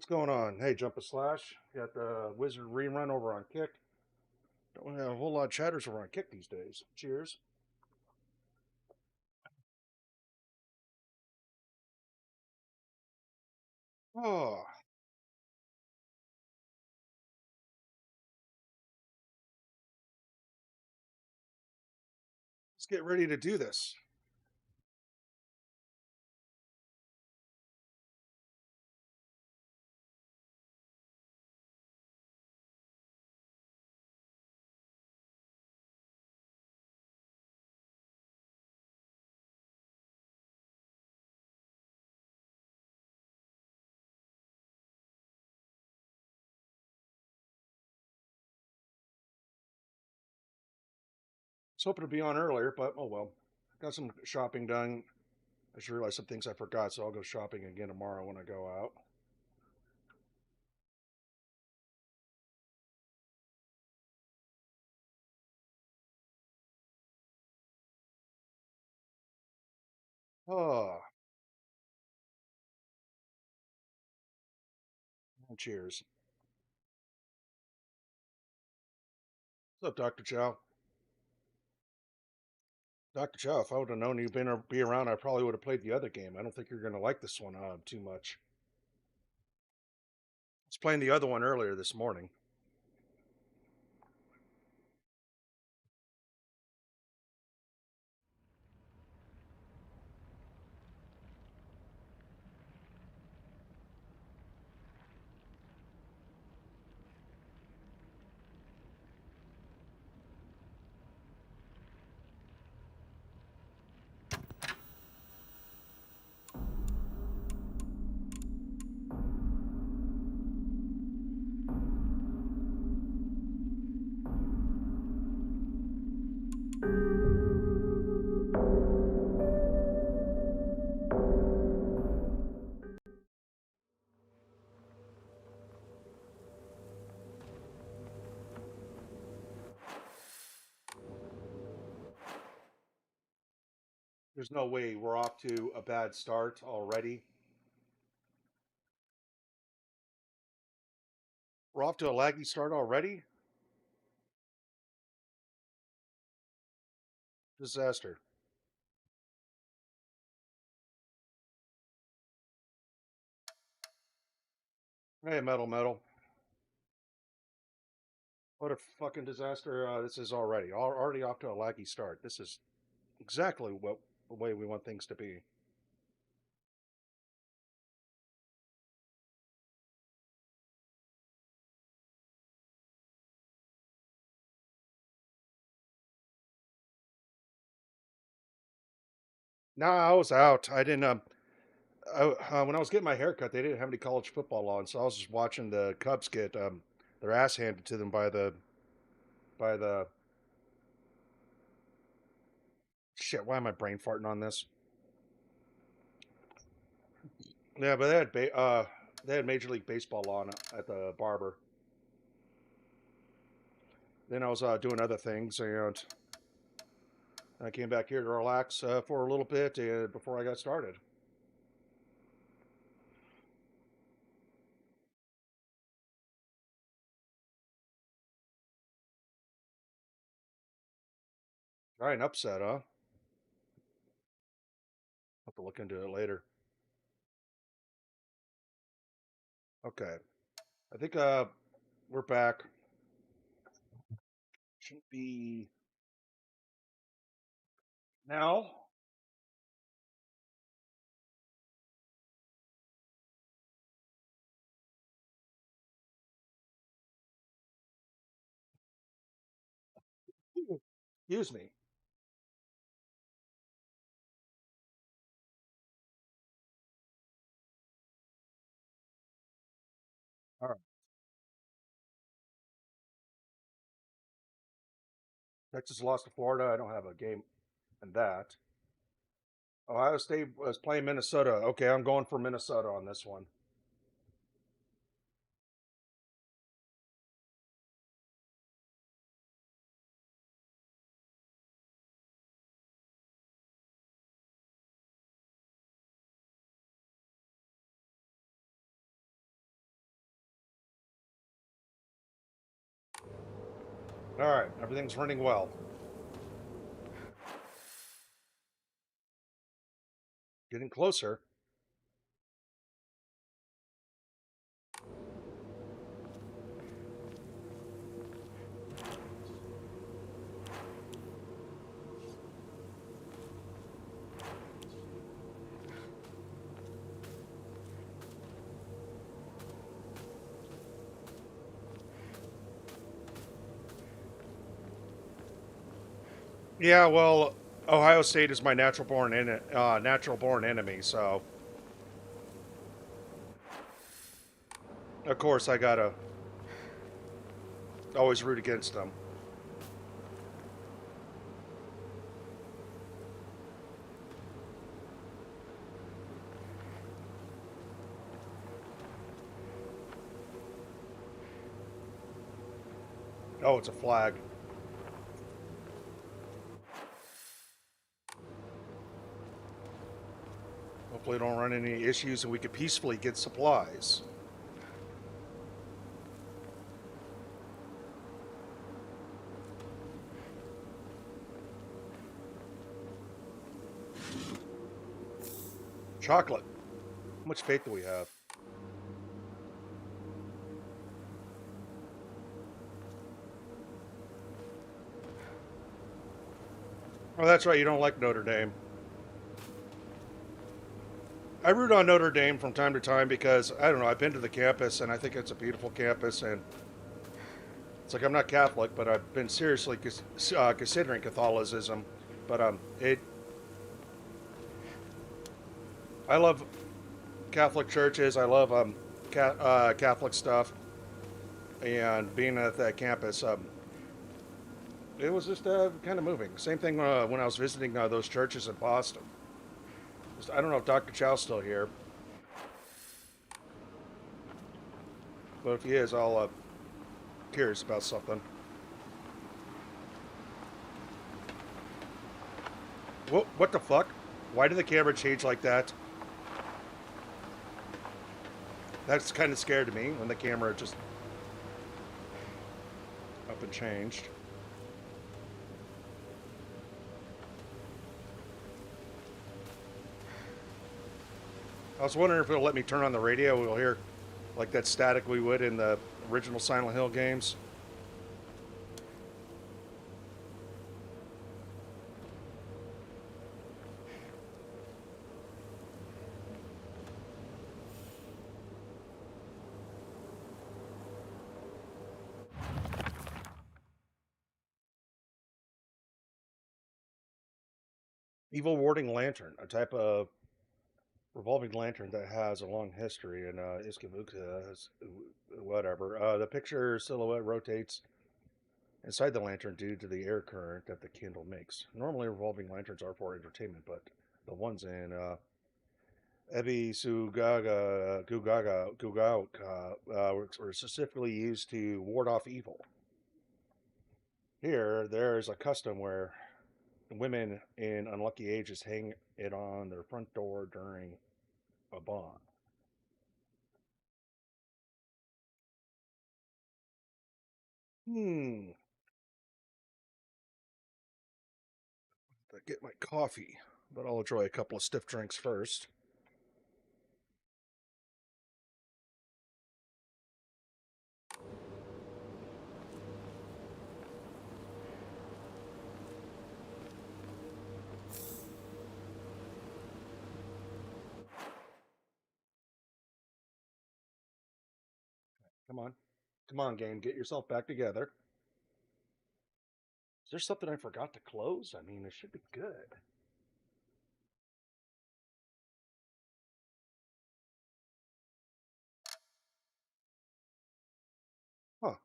What's going on? Hey, Jump a Slash. Got the Wizard rerun over on Kick. Don't have a whole lot of chatters over on Kick these days. Cheers. Oh, let's get ready to do this. I was hoping to be on earlier, but oh well. Got some shopping done. I just realized some things I forgot, so I'll go shopping again tomorrow when I go out. Oh, cheers. What's up, Dr. Chow? Dr. Chow, if I would have known you'd be around, I probably would have played the other game. I don't think you're going to like this one too much. I was playing the other one earlier this morning. There's no way we're off to a bad start already. We're off to a laggy start already? Disaster. Hey, Metal Metal. What a fucking disaster this is already. Already off to a laggy start. This is exactly what the way we want things to be. No, I was out. I didn't. When I was getting my haircut, they didn't have any college football on, so I was just watching the Cubs get their ass handed to them by the shit. Why am I brain farting on this? Yeah, but they had Major League Baseball on at the barber. Then I was doing other things, and I came back here to relax for a little bit before I got started. All right, an upset, huh? Have to look into it later. Okay, I think we're back. Shouldn't be now. Excuse me. All right, Texas lost to Florida. I don't have a game in that. Ohio State was playing Minnesota. Okay, I'm going for Minnesota on this one. All right, everything's running well. Getting closer. Yeah, well, Ohio State is my natural born enemy, so of course I gotta always root against them. Oh, it's a flag. Hopefully, don't run into any issues and we can peacefully get supplies. Chocolate. How much faith do we have? Oh, that's right. You don't like Notre Dame. I root on Notre Dame from time to time because I don't know. I've been to the campus and I think it's a beautiful campus, and it's like I'm not Catholic, but I've been seriously considering Catholicism. But it I love Catholic churches. I love Catholic stuff, and being at that campus, it was just kind of moving. Same thing when I was visiting those churches in Boston. I don't know if Dr. Chow's still here, but if he is, I'll curious about something. What the fuck? Why did the camera change like that? That's kind of scared me when the camera just up and changed. I was wondering if it'll let me turn on the radio. We'll hear like that static we would in the original Silent Hill games. Evil Warding Lantern, a type of revolving lantern that has a long history, and Iskavuka has whatever. The picture silhouette rotates inside the lantern due to the air current that the candle makes. Normally, revolving lanterns are for entertainment, but the ones in Ebi Gugauka were specifically used to ward off evil. Here, there's a custom where women in unlucky ages hang it on their front door during a bomb. Hmm. Get my coffee, but I'll enjoy a couple of stiff drinks first. Come on. Come on, game. Get yourself back together. Is there something I forgot to close? I mean, it should be good. Huh.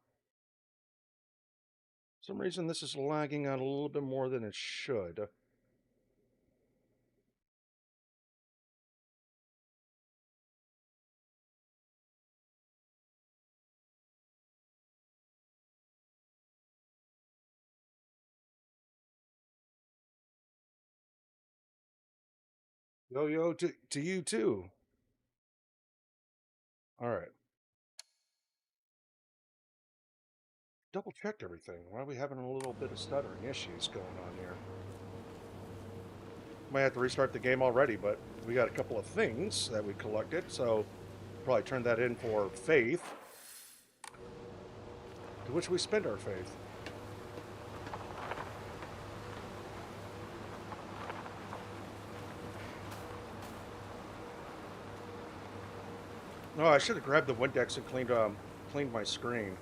For some reason, this is lagging out a little bit more than it should. Yo, yo, to you too. All right. double checked everything. Why are we having a little bit of stuttering issues going on here? Might have to restart the game already, but we got a couple of things that we collected, so probably turn that in for faith, to which we spend our faith. Oh, I should have grabbed the Windex and cleaned my screen.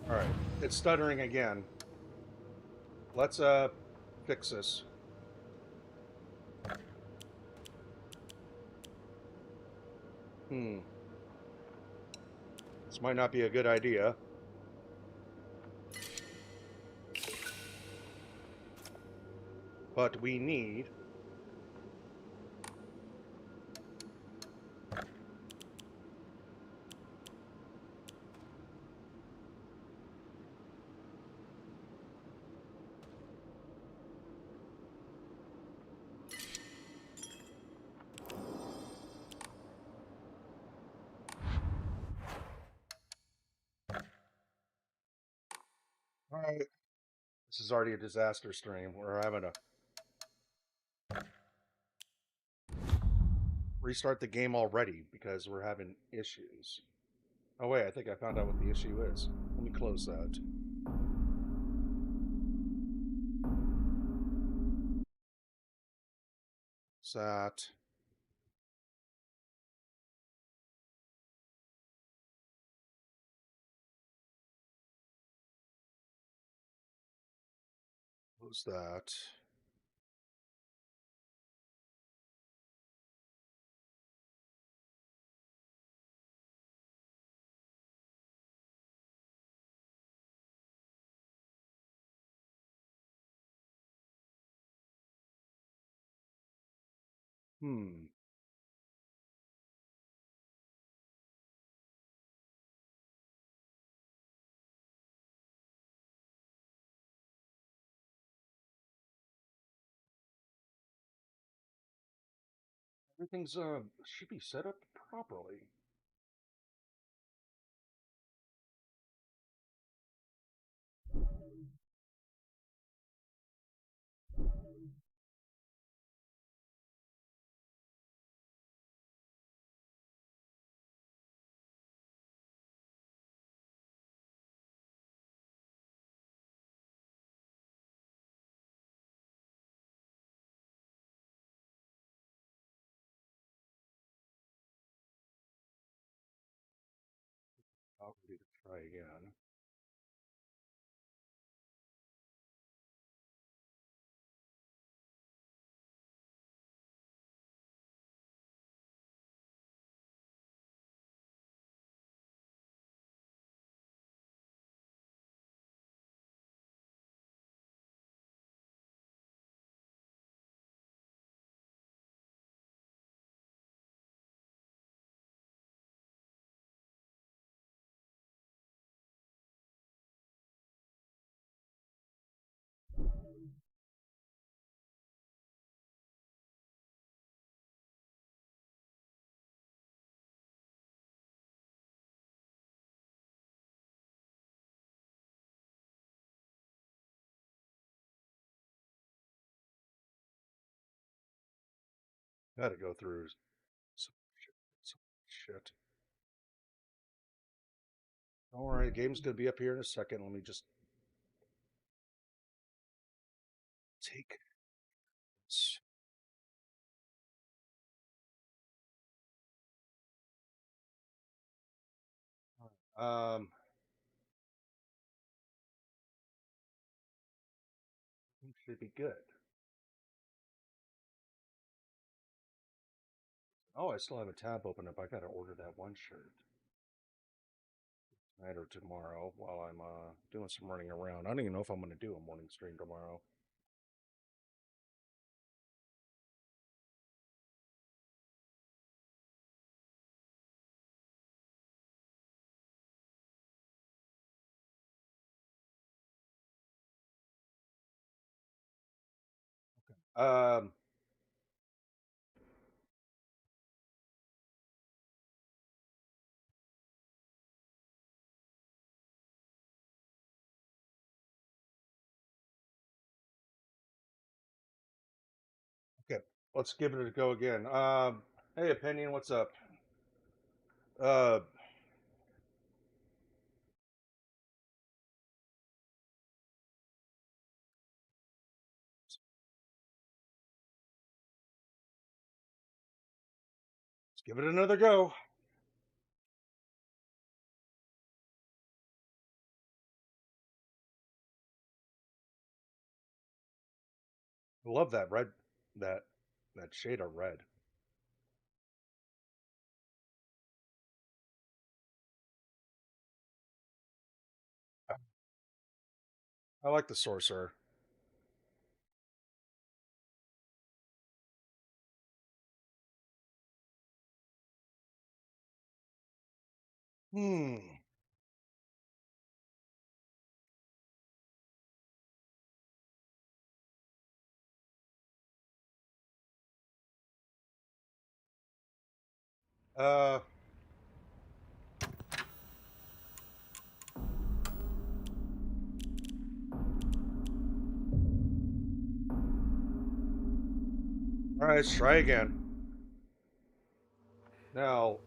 All right, it's stuttering again. Let's fix this. Hmm. This might not be a good idea. But we need. All right. This is already a disaster stream. We're having to restart the game already because we're having issues. Oh, wait, I think I found out what the issue is. Let me close that. That. Close that. Hmm. Everything's should be set up properly. I'll ready to try again. Got to go through some shit. Some shit. Don't worry, the game's gonna be up here in a second. Let me just take this. Um, should be good. Oh, I still have a tab open up. I gotta order that one shirt tonight or tomorrow while I'm doing some running around. I don't even know if I'm gonna do a morning stream tomorrow. Um, okay, let's give it a go again. Hey, opinion, what's up? Uh, let's give it another go. I love that red, that that shade of red. I like the sorcerer. Hmm. Uh, all right, let's try again. Now,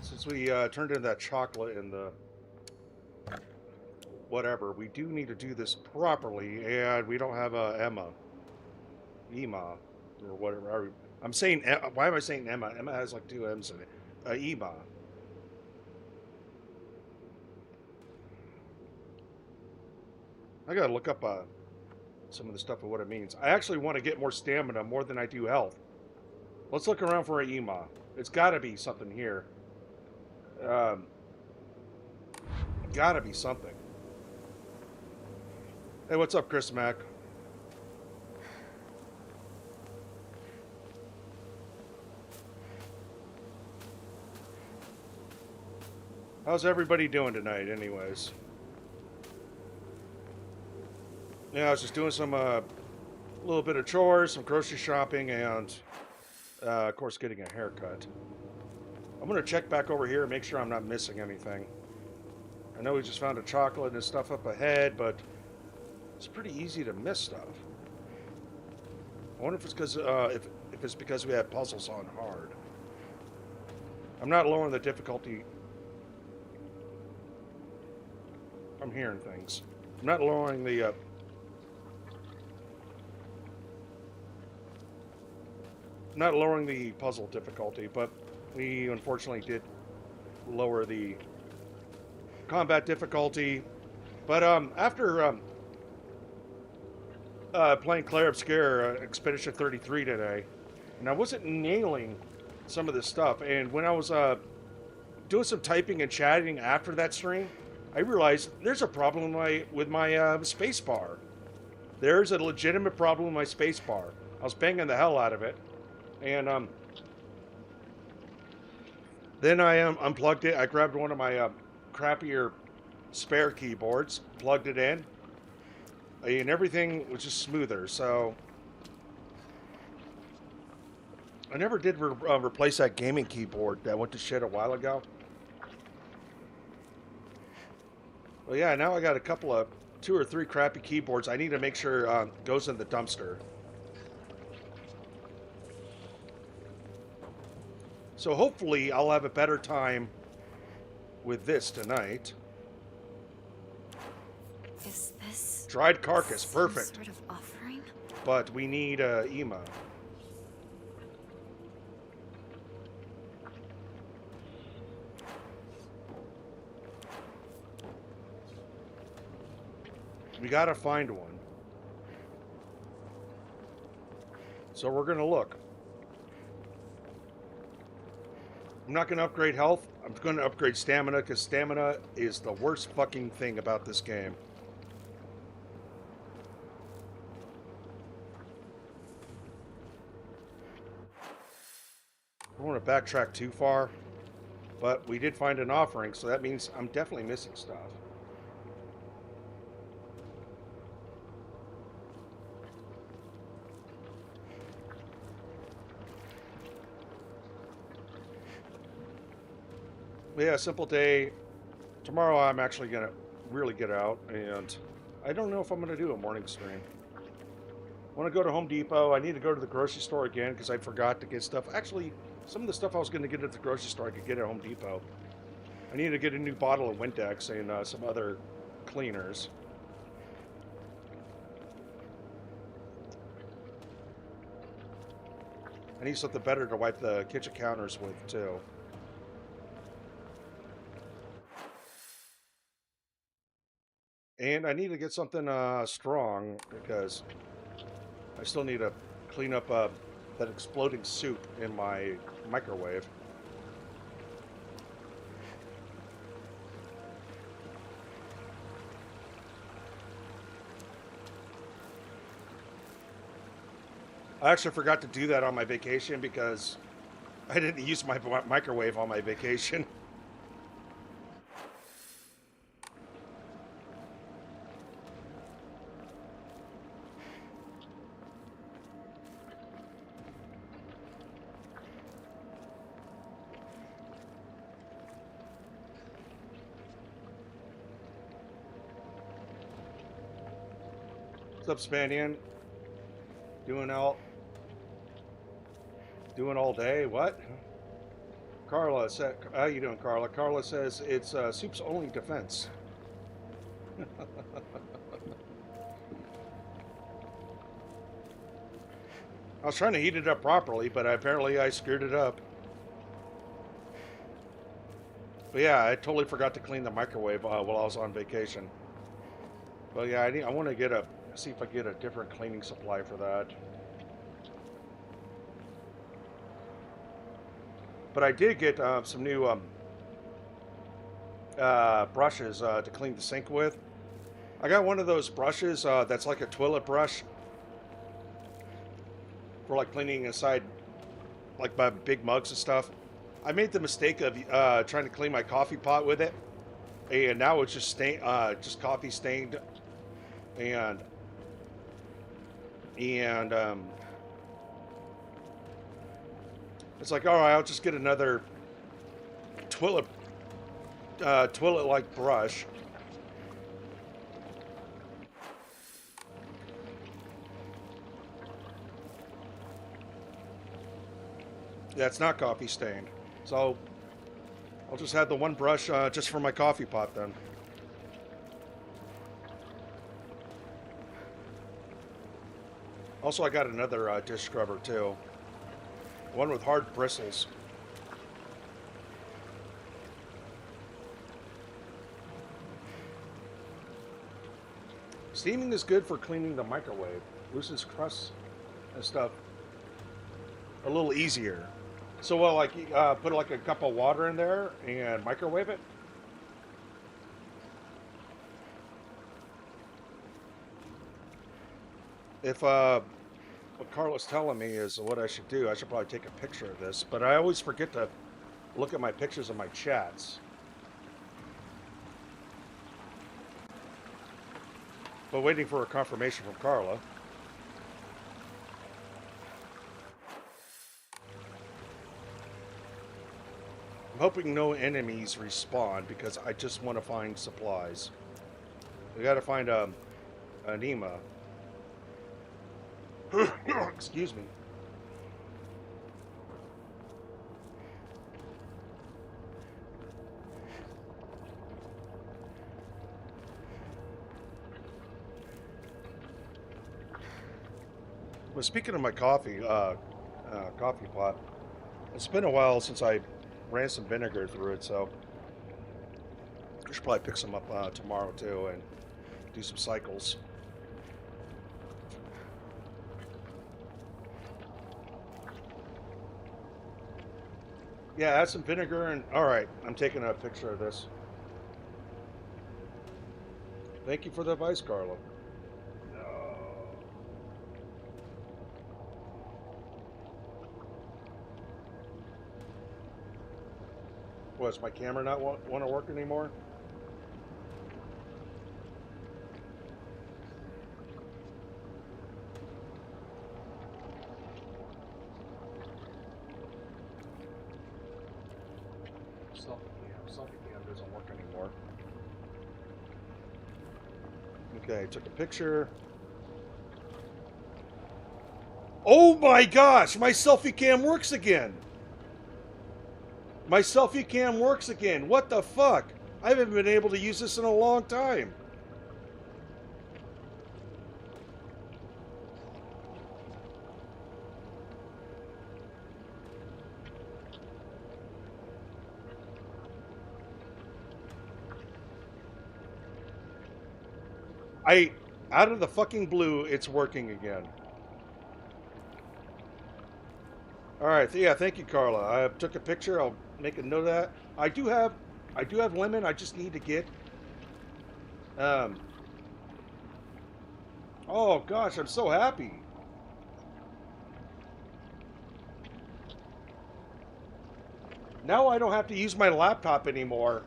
since we turned in that chocolate in the whatever, we do need to do this properly, and we don't have Emma, or whatever. I'm saying, why am I saying Emma? Emma has like two M's in it. Emma. I gotta look up some of the stuff of what it means. I actually want to get more stamina more than I do health. Let's look around for a Ema. It's got to be something here. Um, got to be something. Hey, what's up, Chris Mack? How's everybody doing tonight, anyways? Yeah, I was just doing some little bit of chores, some grocery shopping, and of course, getting a haircut. I'm gonna check back over here and make sure I'm not missing anything. I know we just found a chocolate and stuff up ahead, but it's pretty easy to miss stuff. I wonder if it's because if it's because we have puzzles on hard. I'm not lowering the difficulty. I'm hearing things. I'm not lowering the not lowering the puzzle difficulty, but we unfortunately did lower the combat difficulty. But after playing Claire Obscure Expedition 33 today, and I wasn't nailing some of this stuff, and when I was doing some typing and chatting after that stream, I realized there's a problem with my space bar. There's a legitimate problem with my space bar. I was banging the hell out of it, and then I unplugged it. I grabbed one of my crappier spare keyboards, plugged it in, and everything was just smoother. So I never did replace that gaming keyboard that went to shit a while ago. Well, yeah, now I got a couple of two or three crappy keyboards. I need to make sure goes in the dumpster. So hopefully I'll have a better time with this tonight. Is this Dried carcass, some perfect. sort of offering? But we need Ema. We gotta find one. So we're gonna look. I'm not gonna upgrade health. I'm gonna upgrade stamina because stamina is the worst fucking thing about this game. I don't want to backtrack too far, but we did find an offering, so that means I'm definitely missing stuff. But yeah, simple day. Tomorrow I'm actually gonna really get out, and I don't know if I'm gonna do a morning stream. I want to go to Home Depot. I need to go to the grocery store again because I forgot to get stuff. Actually, some of the stuff I was going to get at the grocery store I could get at Home Depot. I need to get a new bottle of Windex and some other cleaners. I need something better to wipe the kitchen counters with too. And I need to get something strong because I still need to clean up that exploding soup in my microwave. I actually forgot to do that on my vacation because I didn't use my microwave on my vacation. What's up, Spanian? Doing all doing all day? What? Carla said, "How you doing, Carla?" Carla says it's soup's only defense. I was trying to heat it up properly, but apparently I screwed it up. But yeah, I totally forgot to clean the microwave while I was on vacation. But yeah, I want to get a see if I get a different cleaning supply for that. But I did get some new brushes to clean the sink with. I got one of those brushes that's like a toilet brush for like cleaning inside like my big mugs and stuff. I made the mistake of trying to clean my coffee pot with it, and now it's just coffee stained, and and it's like, all right, I'll just get another toilet toilet like brush. Yeah, it's not coffee stained, so I'll just have the one brush just for my coffee pot then. Also, I got another dish scrubber too, one with hard bristles. Steaming is good for cleaning the microwave, loosens crusts and stuff a little easier. So, well, like put like a cup of water in there and microwave it. If what Carla's telling me is what I should do, I should probably take a picture of this. But I always forget to look at my pictures of my chats. But waiting for a confirmation from Carla. I'm hoping no enemies respawn because I just want to find supplies. We got to find an Ema. Excuse me. But speaking of my coffee pot, it's been a while since I ran some vinegar through it, so I should probably pick some up tomorrow too and do some cycles. Yeah, add some vinegar and all right. I'm taking a picture of this. Thank you for the advice, Carla. Was my camera not want to work anymore? Stop. Yeah. Selfie cam doesn't work anymore. Okay, took a picture. Oh my gosh, my selfie cam works again. My selfie cam works again. What the fuck? I haven't been able to use this in a long time. Out of the fucking blue, it's working again. All right, yeah, thank you, Carla. I took a picture. I'll make a note of that. I do have lemon. I just need to get. Um. Oh gosh, I'm so happy. Now I don't have to use my laptop anymore.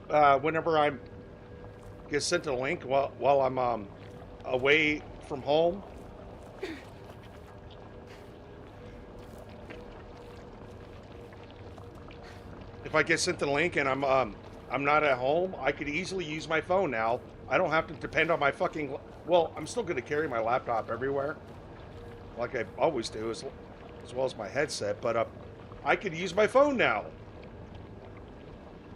Whenever I'm get sent a link while I'm away from home. If I get sent the link and I'm not at home, I could easily use my phone now. I don't have to depend on my fucking. Well, I'm still going to carry my laptop everywhere, like I always do, as well as my headset. But I could use my phone now.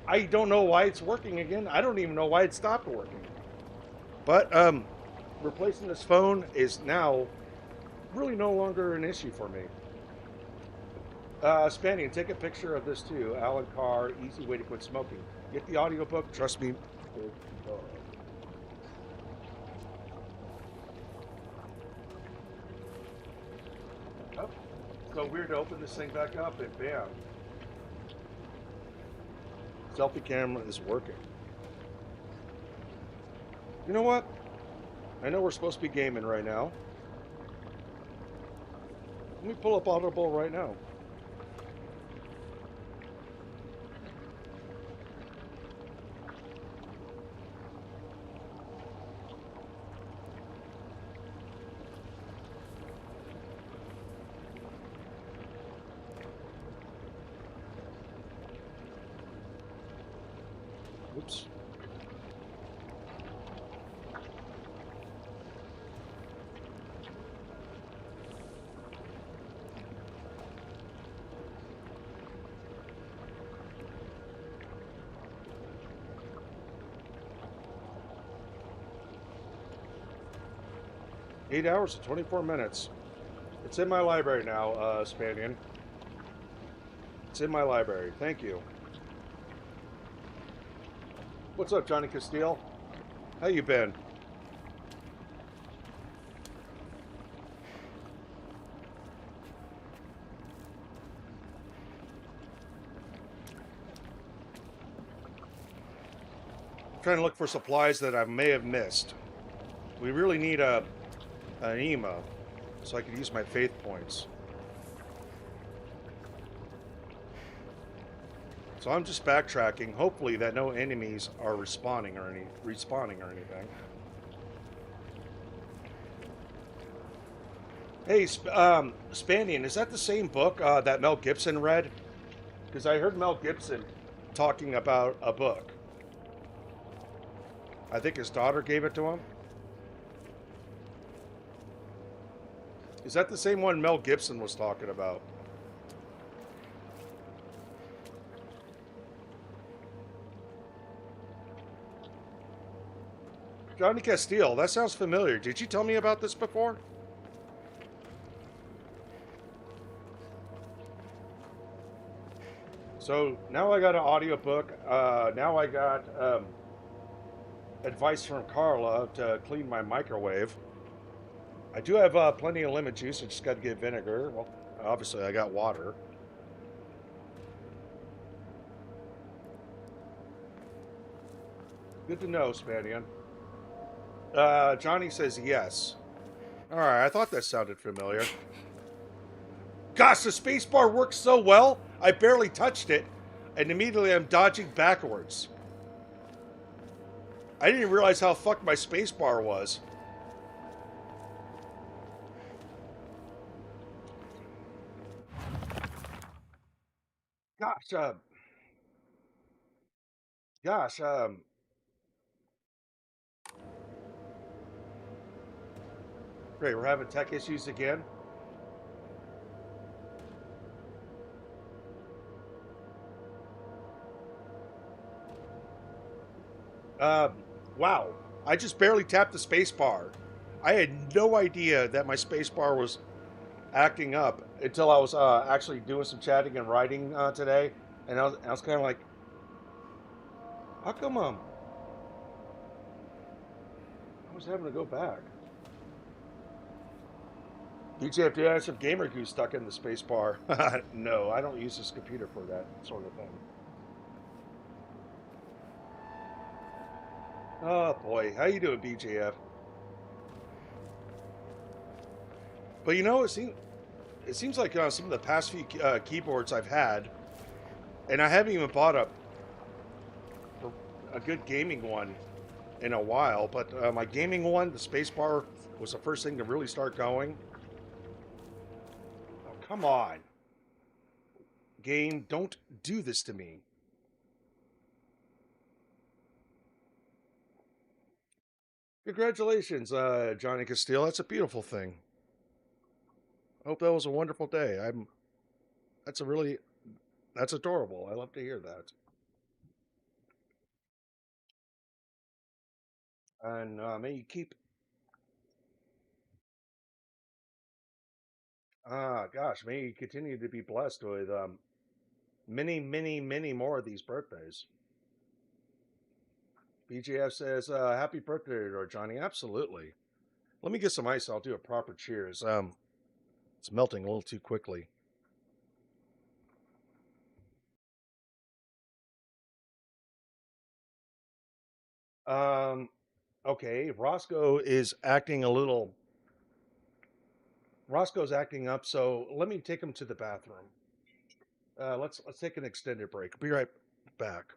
I don't know why it's working again. I don't even know why it stopped working. But replacing this phone is now really no longer an issue for me. Spanian, take a picture of this too. Alan Carr, easy way to quit smoking. Get the audiobook, trust me. Oh, so weird to open this thing back up and bam. Selfie camera is working. You know what? I know we're supposed to be gaming right now. Let me pull up Audible right now. Oops. Eight hours and 24 minutes. It's in my library now, Spanian. It's in my library. Thank you. What's up, Johnny Castile? How you been? I'm trying to look for supplies that I may have missed. We really need an EMA so I can use my faith points. So I'm just backtracking, hopefully that no enemies are respawning or anything. Hey, Spandian, is that the same book that Mel Gibson read? Because I heard Mel Gibson talking about a book. I think his daughter gave it to him. Is that the same one Mel Gibson was talking about? Johnny Castile, that sounds familiar. Did you tell me about this before? So now I got an audiobook. Now I got advice from Carla to clean my microwave. I do have plenty of lemon juice. I just got to get vinegar. Well, obviously I got water. Good to know, Spanian. Johnny says yes. All right, I thought that sounded familiar. Gosh, the spacebar works so well. I barely touched it, and immediately I'm dodging backwards. I didn't realize how fucked my spacebar was. Gosh, Gosh, great. We're having tech issues again. Wow. I just barely tapped the space bar. I had no idea that my space bar was acting up until I was actually doing some chatting and writing today, and I was kind of like, how come I was having to go back? BJF, do you have some gamer goose stuck in the space bar? No, I don't use this computer for that sort of thing. Oh boy, how you doing, BJF? But it seems like some of the past few keyboards I've had, and I haven't even bought a good gaming one in a while. But my gaming one, the spacebar, was the first thing to really start going. Oh, come on, game! Don't do this to me. Congratulations, Johnny Castile. That's a beautiful thing. I hope that was a wonderful day. I'm. That's a really. That's adorable. I love to hear that. And may you keep. Gosh, may you continue to be blessed with many, many, many more of these birthdays. BJF says, "Happy birthday, to Johnny." Absolutely. Let me get some ice. I'll do a proper cheers. It's melting a little too quickly. Um, okay. Roscoe's acting up. So let me take him to the bathroom. Let's take an extended break. Be right back.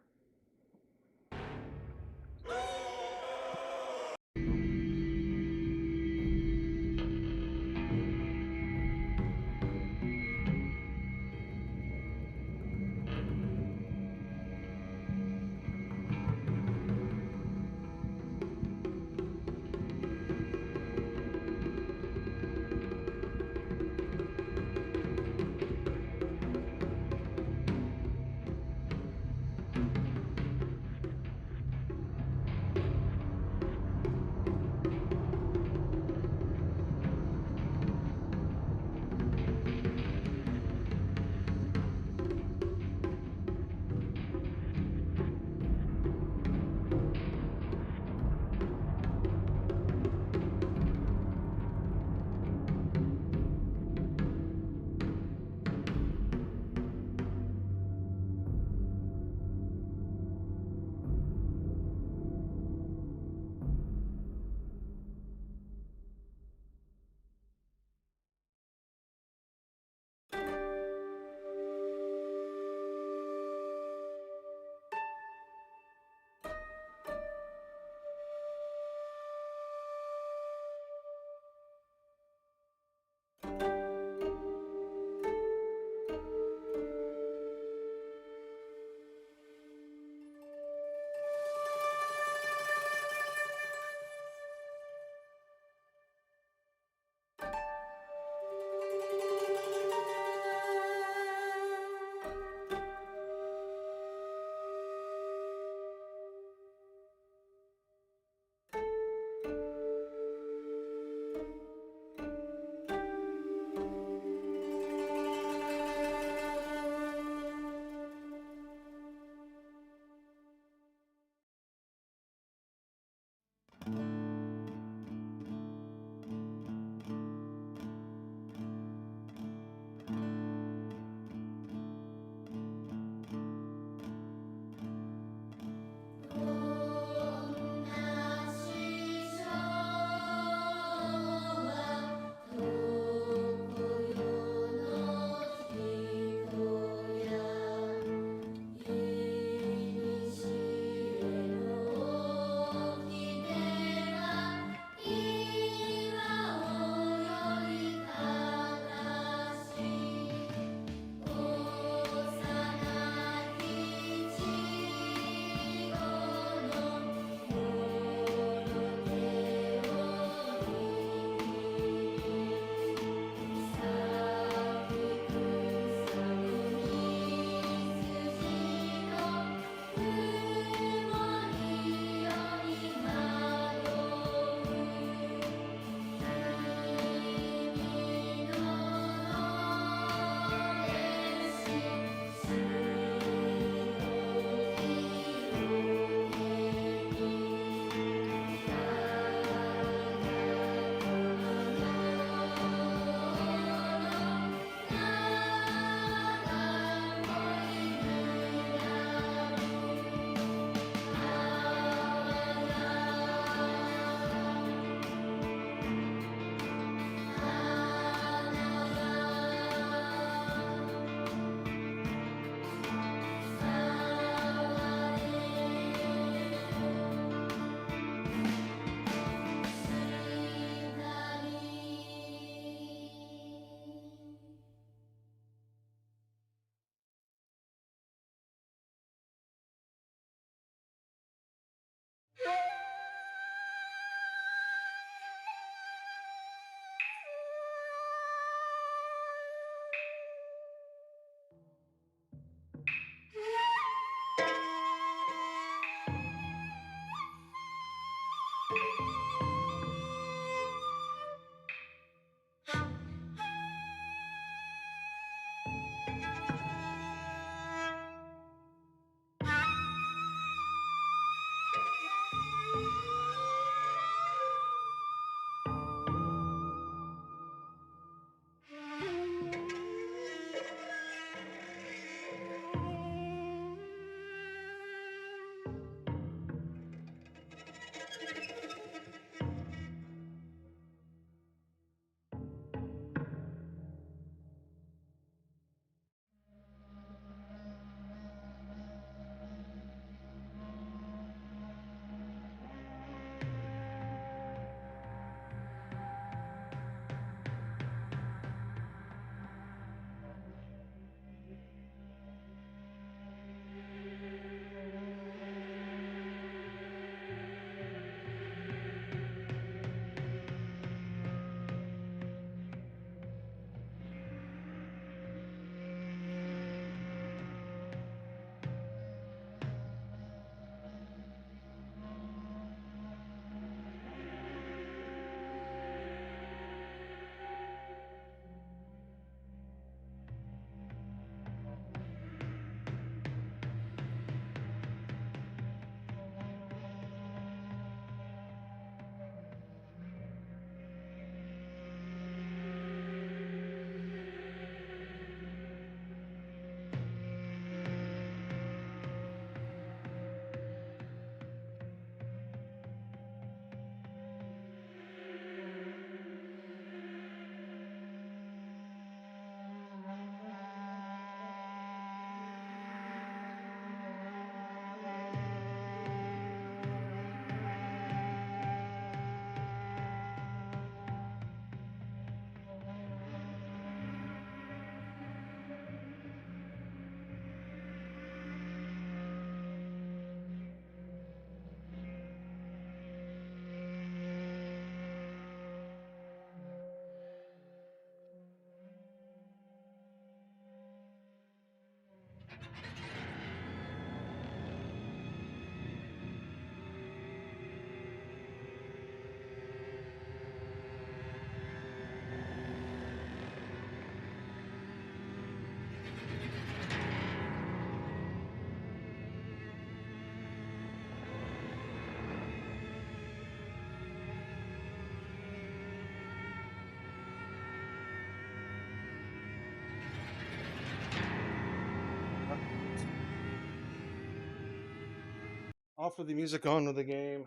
Off with the music, on with the game.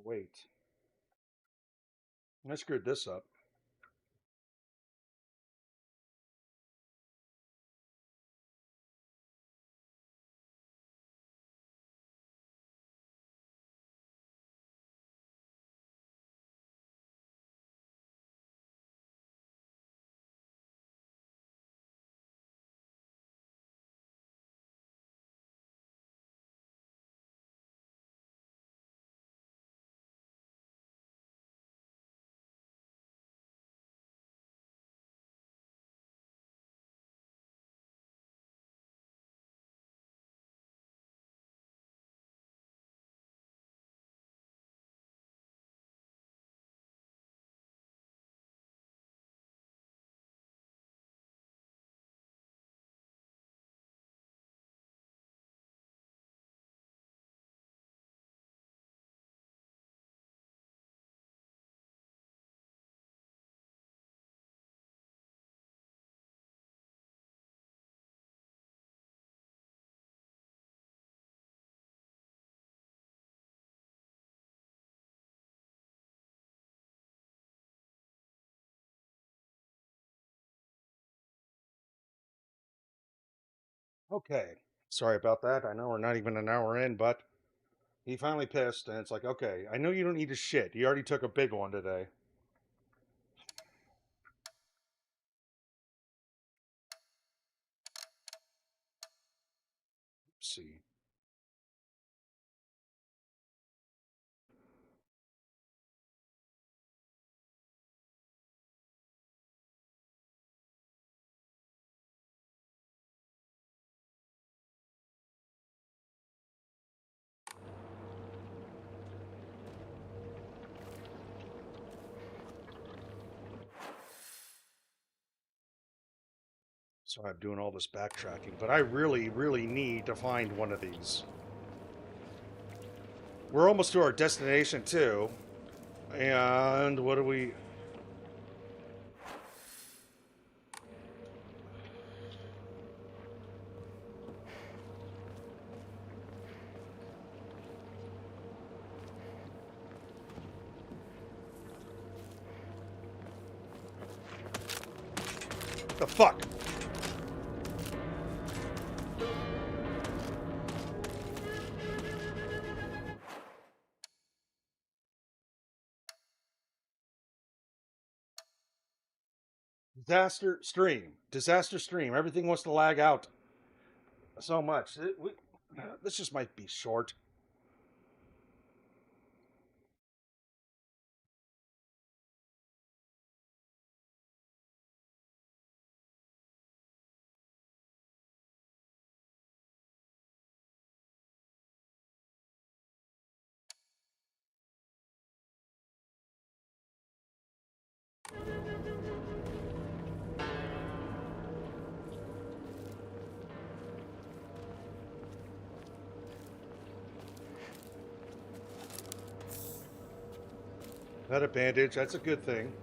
Wait. I screwed this up. Okay. Sorry about that. I know we're not even an hour in, but he finally pissed, and it's like, okay, I know you don't need to shit. You already took a big one today. Let's see. So I'm doing all this backtracking, but I really, really need to find one of these. We're almost to our destination, too. And what do we... The fuck? Disaster stream. Disaster stream. Everything wants to lag out so much. This just might be short. Got a bandage. That's a good thing.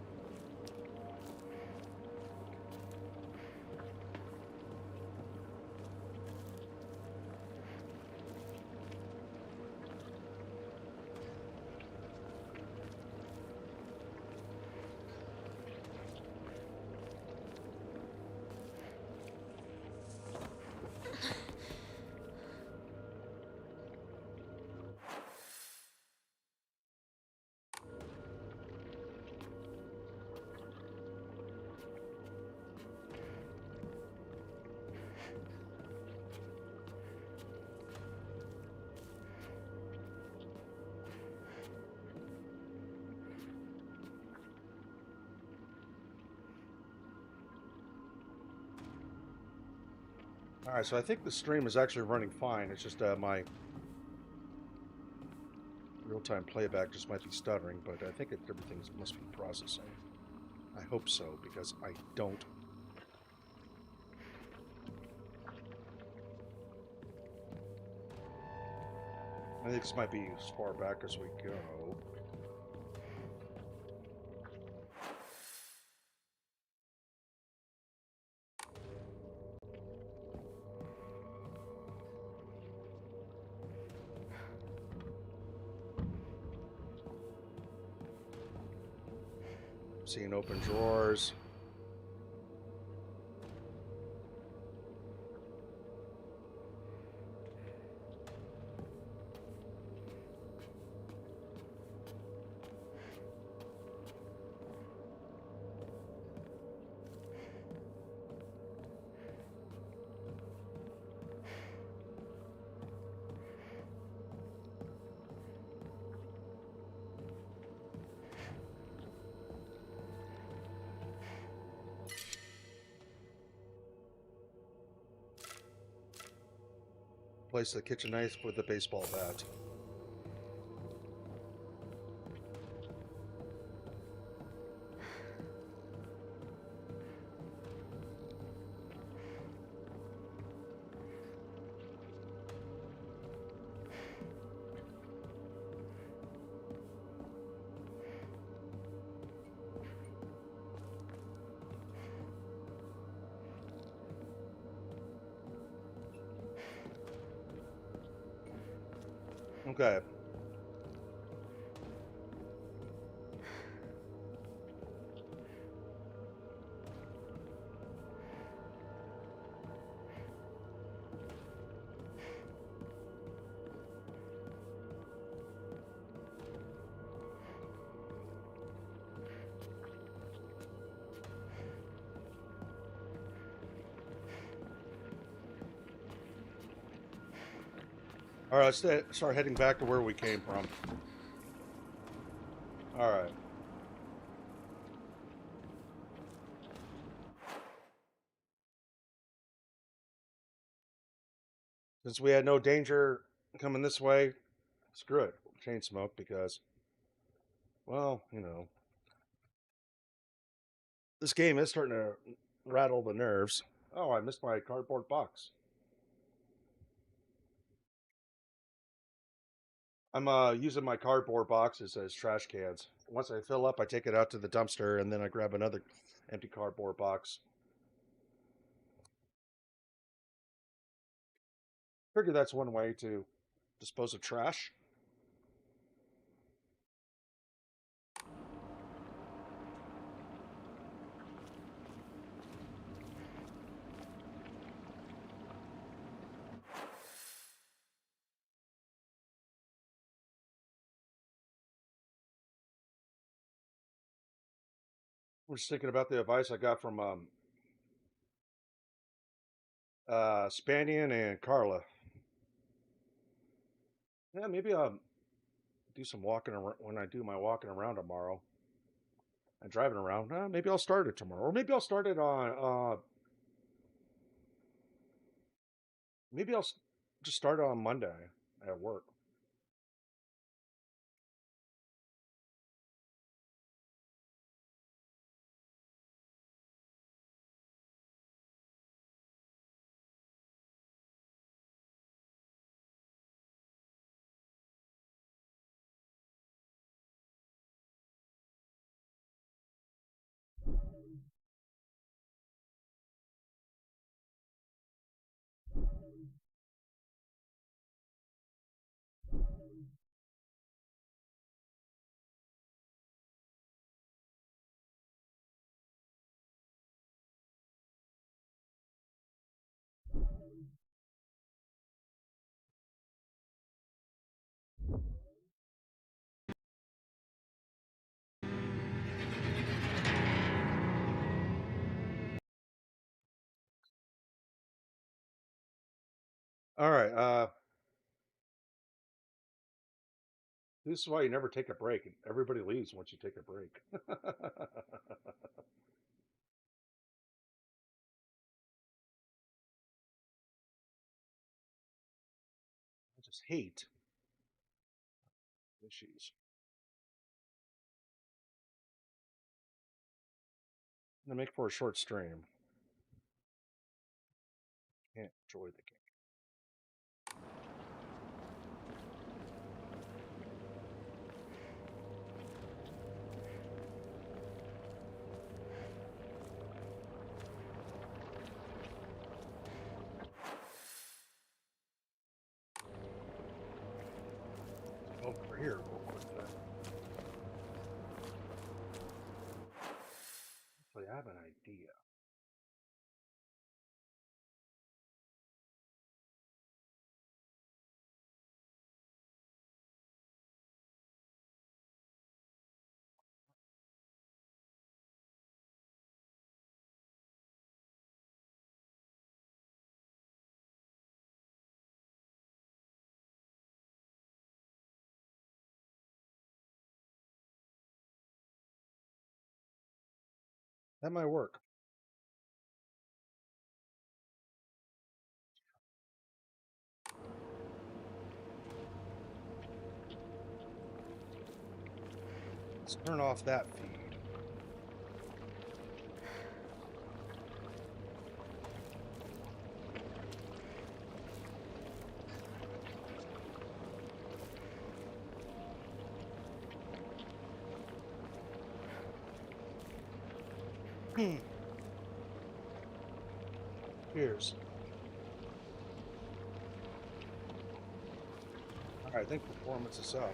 All right, so I think the stream is actually running fine. It's just my real-time playback just might be stuttering, but I think everything must be processing. I hope so, because I don't. I think this might be as far back as we go. Seeing open drawers. Place the kitchen knife with the baseball bat. Okay. All right, let's start heading back to where we came from. All right. Since we had no danger coming this way, screw it. Chain smoke because, well, you know, this game is starting to rattle the nerves. Oh, I missed my cardboard box. I'm using my cardboard boxes as trash cans. Once I fill up, I take it out to the dumpster and then I grab another empty cardboard box. Figure that's one way to dispose of trash. I'm just thinking about the advice I got from Spanian and Carla. Yeah, maybe I'll do some walking around when I do my walking around tomorrow and driving around. Maybe I'll start it tomorrow, or maybe I'll start it on. Maybe just start it on Monday at work. All right. This is why you never take a break. Everybody leaves once you take a break. I just hate issues. They make for a short stream. Can't enjoy the game. Over here real quick then. have an idea. That might work. Let's turn off that feed. Cheers. All right, I think performance is up.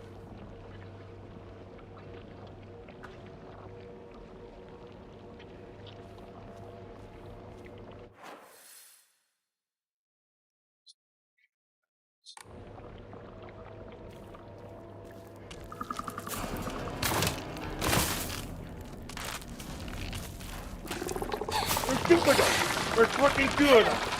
We're doing it! We're fucking doing it!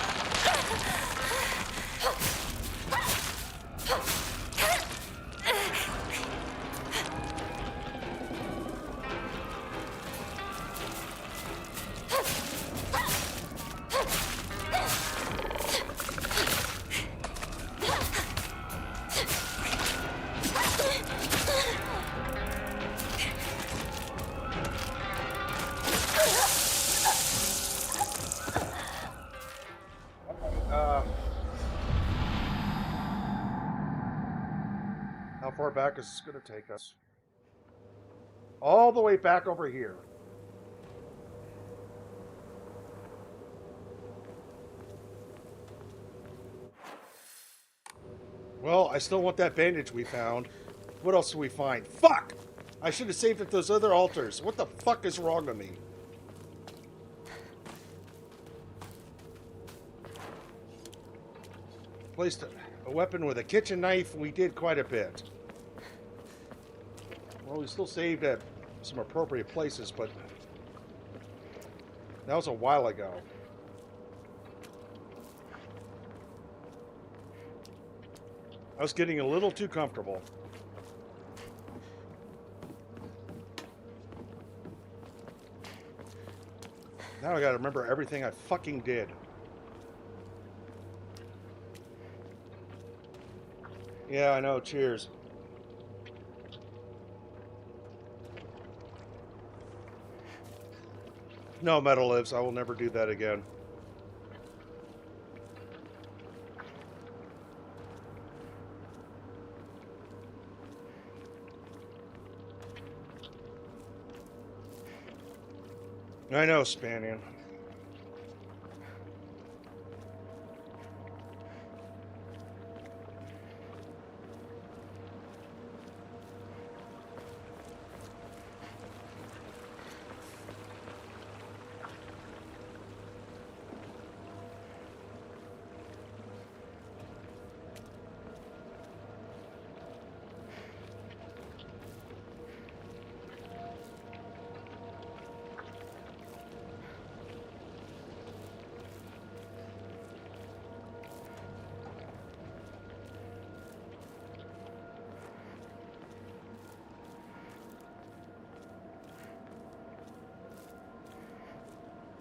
How far back is this going to take us? All the way back over here. Well, I still want that bandage we found. What else do we find? Fuck! I should have saved at those other altars. What the fuck is wrong with me? Placed a weapon with a kitchen knife. We did quite a bit. Well, we still saved at some appropriate places, but that was a while ago. I was getting a little too comfortable. Now I gotta remember everything I fucking did. Yeah, I know. Cheers. No, Metal Lives. I will never do that again. I know, Spanian.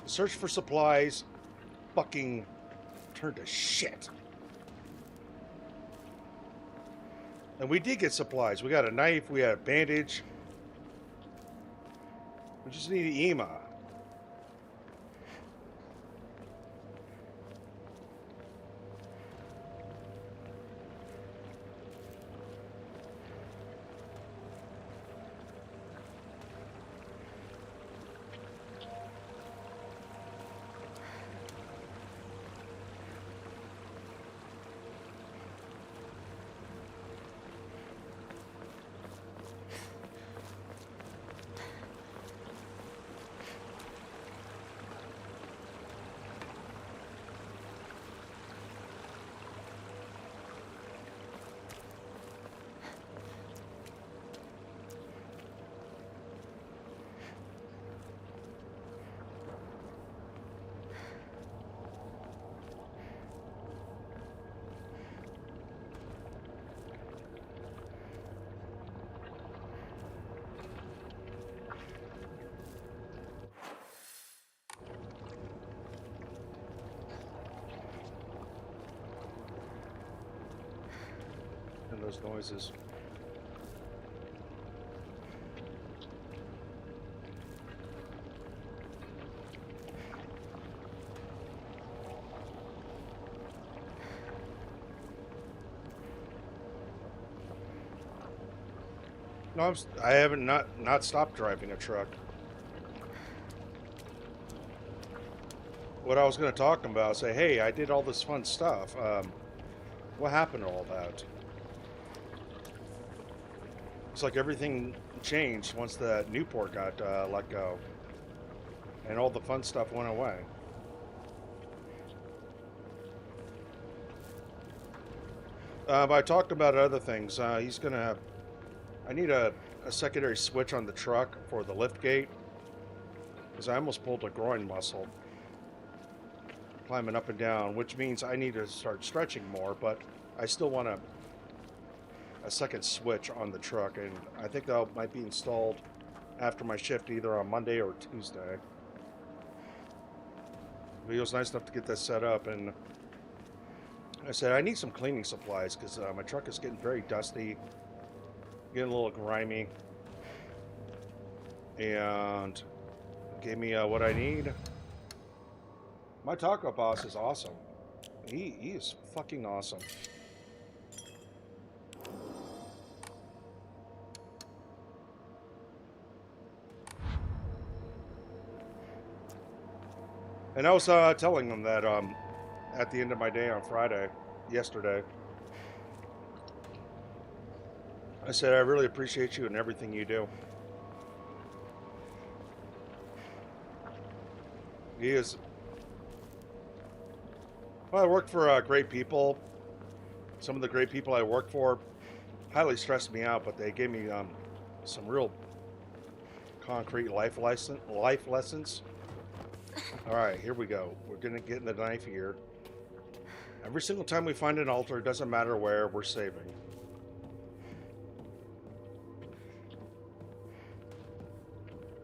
Search for supplies. Fucking turned to shit. And we did get supplies. We got a knife. We had a bandage. We just need an EMA. and those noises. No, I haven't not stopped driving a truck. What I was going to talk about, say, hey, I did all this fun stuff. What happened to all that? It's like everything changed once the Newport got let go, and all the fun stuff went away. But I talked about other things. He's gonna have. I need a secondary switch on the truck for the lift gate, because I almost pulled a groin muscle climbing up and down, which means I need to start stretching more. But I still want a second switch on the truck, and I think that might be installed after my shift, either on Monday or Tuesday. But it was nice enough to get that set up, and I said I need some cleaning supplies because my truck is getting very dusty, getting a little grimy, and gave me what I need. My taco boss is awesome. He is fucking awesome. And I was telling him that at the end of my day on Friday, yesterday, I said I really appreciate you and everything you do. He is. Well, I work for great people. Some of the great people I work for highly stressed me out, but they gave me some real concrete life lessons. All right, here we go. We're gonna get in the knife here. Every single time we find an altar, it doesn't matter where, we're saving.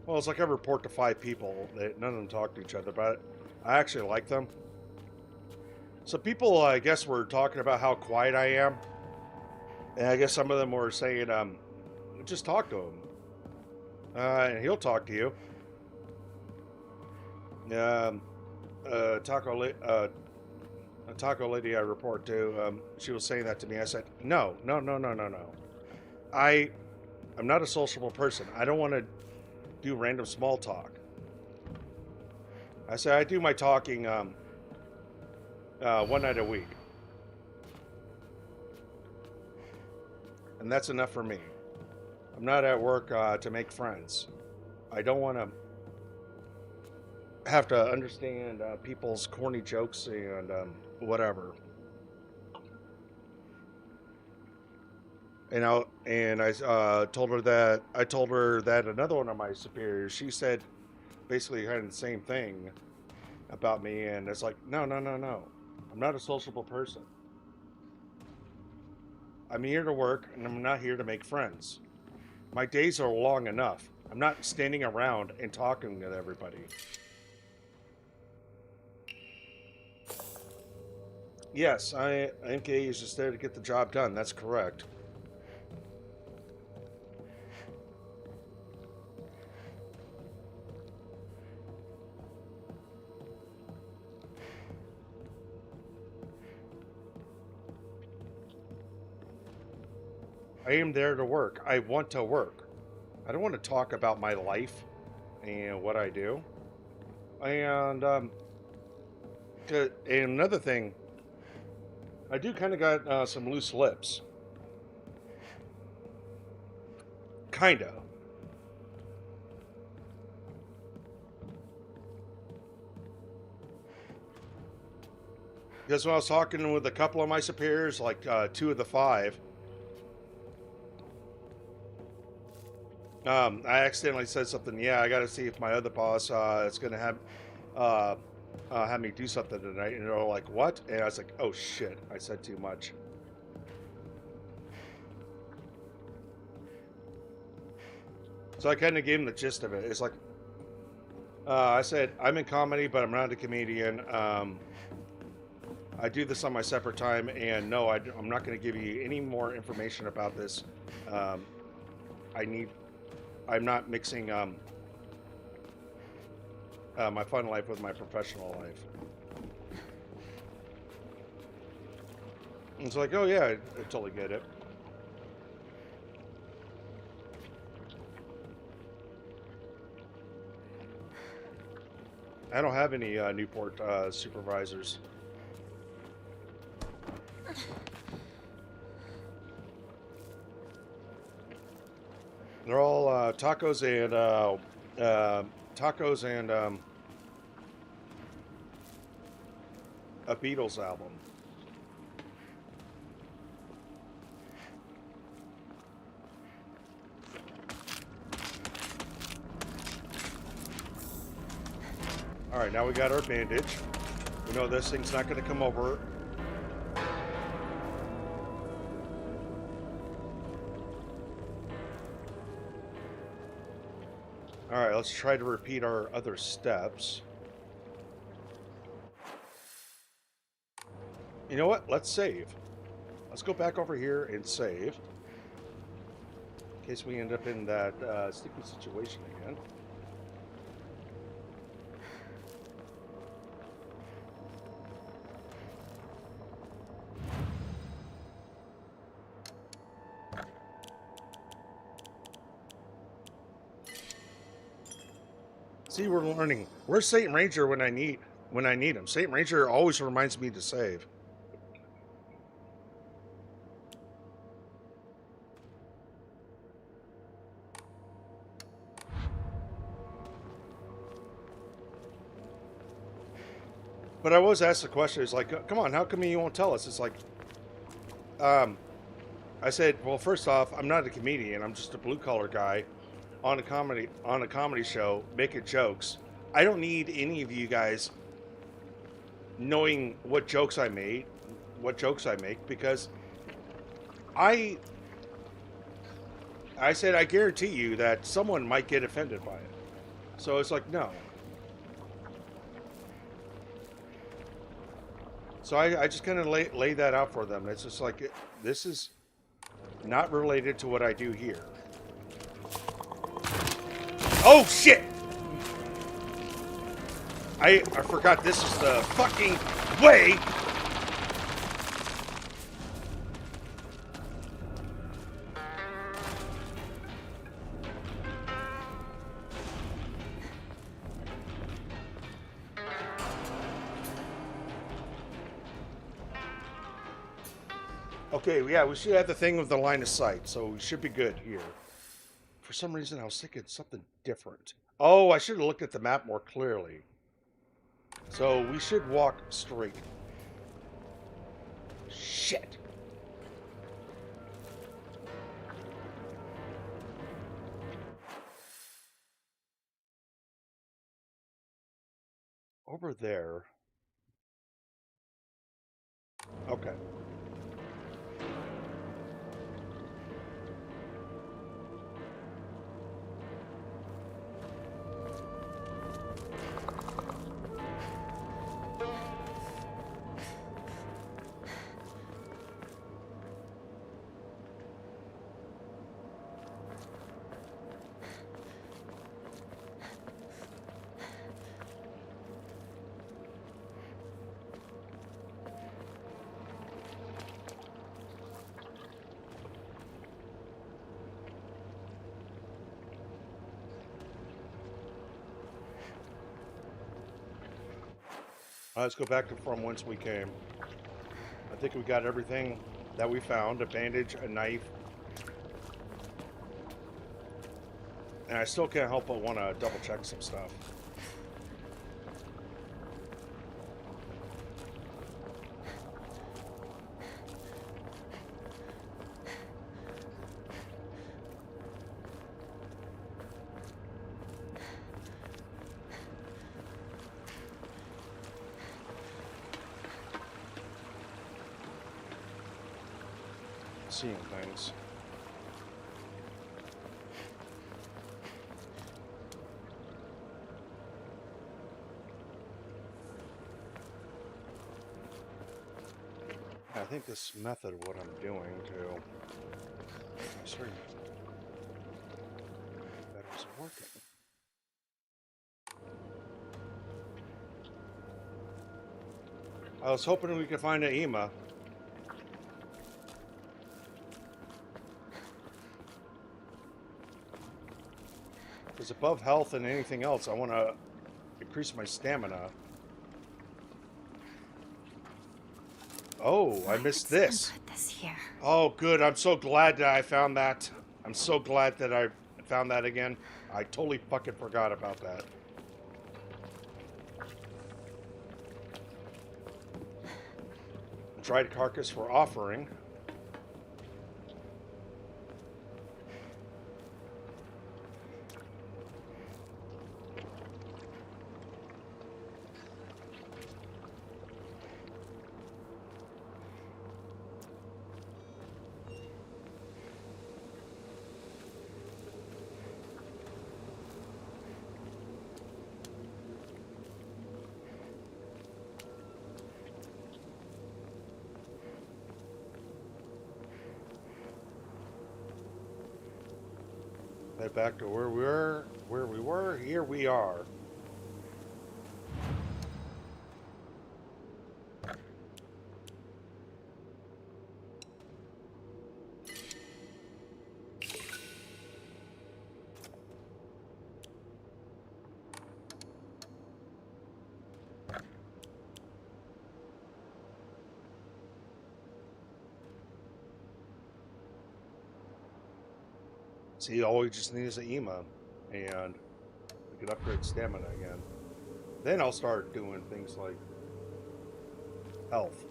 Well, it's like I report to 5 people. None of them talk to each other, but I actually like them. So people, I guess, were talking about how quiet I am. And I guess some of them were saying, just talk to him. And he'll talk to you. A taco lady I report to, she was saying that to me. I said, no. I'm not a sociable person. I don't want to do random small talk. I said, I do my talking one night a week. And that's enough for me. I'm not at work to make friends. I don't want to have to understand people's corny jokes and whatever. And I told her that another one of my superiors, she said basically kind of the same thing about me, and it's like, no. I'm not a sociable person. I'm here to work, and I'm not here to make friends. My days are long enough. I'm not standing around and talking to everybody. Yes, MK is just there to get the job done. That's correct. I am there to work. I want to work. I don't want to talk about my life and what I do. And another thing, I do kind of got some loose lips. Kinda. Because when I was talking with a couple of my superiors, like 2 of the 5, I accidentally said something. Yeah, I got to see if my other boss is going to have me do something tonight. And they're all like, what? And I was like, oh shit, I said too much. So I kind of gave him the gist of it. It's like, I said, I'm in comedy, but I'm not a comedian. I do this on my separate time, and no, I'm not going to give you any more information about this. Um, I need. I'm not mixing my fun life with my professional life. And it's like, oh yeah, I totally get it. I don't have any Newport supervisors. They're all tacos and a Beatles album. All right, now we got our bandage. We know this thing's not going to come over. All right, let's try to repeat our other steps. You know what? Let's save. Let's go back over here and save. In case we end up in that sticky situation again. See, we're learning. Where's Saint Ranger when I need him? Saint Ranger always reminds me to save. But I was asked the question. It's like, come on, how come you won't tell us? It's like, um, I said, well, first off, I'm not a comedian. I'm just a blue collar guy on a comedy show making jokes. I don't need any of you guys knowing what jokes I make, because I I said I guarantee you that someone might get offended by it. So it's like, no. So I just kind of lay that out for them. It's just like, this is not related to what I do here. Oh shit! I forgot this is the fucking way. Okay, yeah, we should have the thing with the line of sight, so we should be good here. For some reason, I was thinking something different. Oh, I should have looked at the map more clearly. So we should walk straight. Shit. Over there. Okay. Let's go back to from whence we came. I think we got everything that we found. A bandage, a knife. And I still can't help but want to double check some stuff. Seeing things. think this method of what I'm doing to certain that isn't working. I was hoping we could find an EMA. Because above health and anything else, I want to increase my stamina. Oh, I missed this. Put this here. Oh, good. I'm so glad that I found that. I'm so glad that I found that again. I totally fucking forgot about that. Dried carcass for offering. Head back to where we were. Here we are. See, all we just need is an EMA, and we can upgrade stamina again. Then I'll start doing things like health.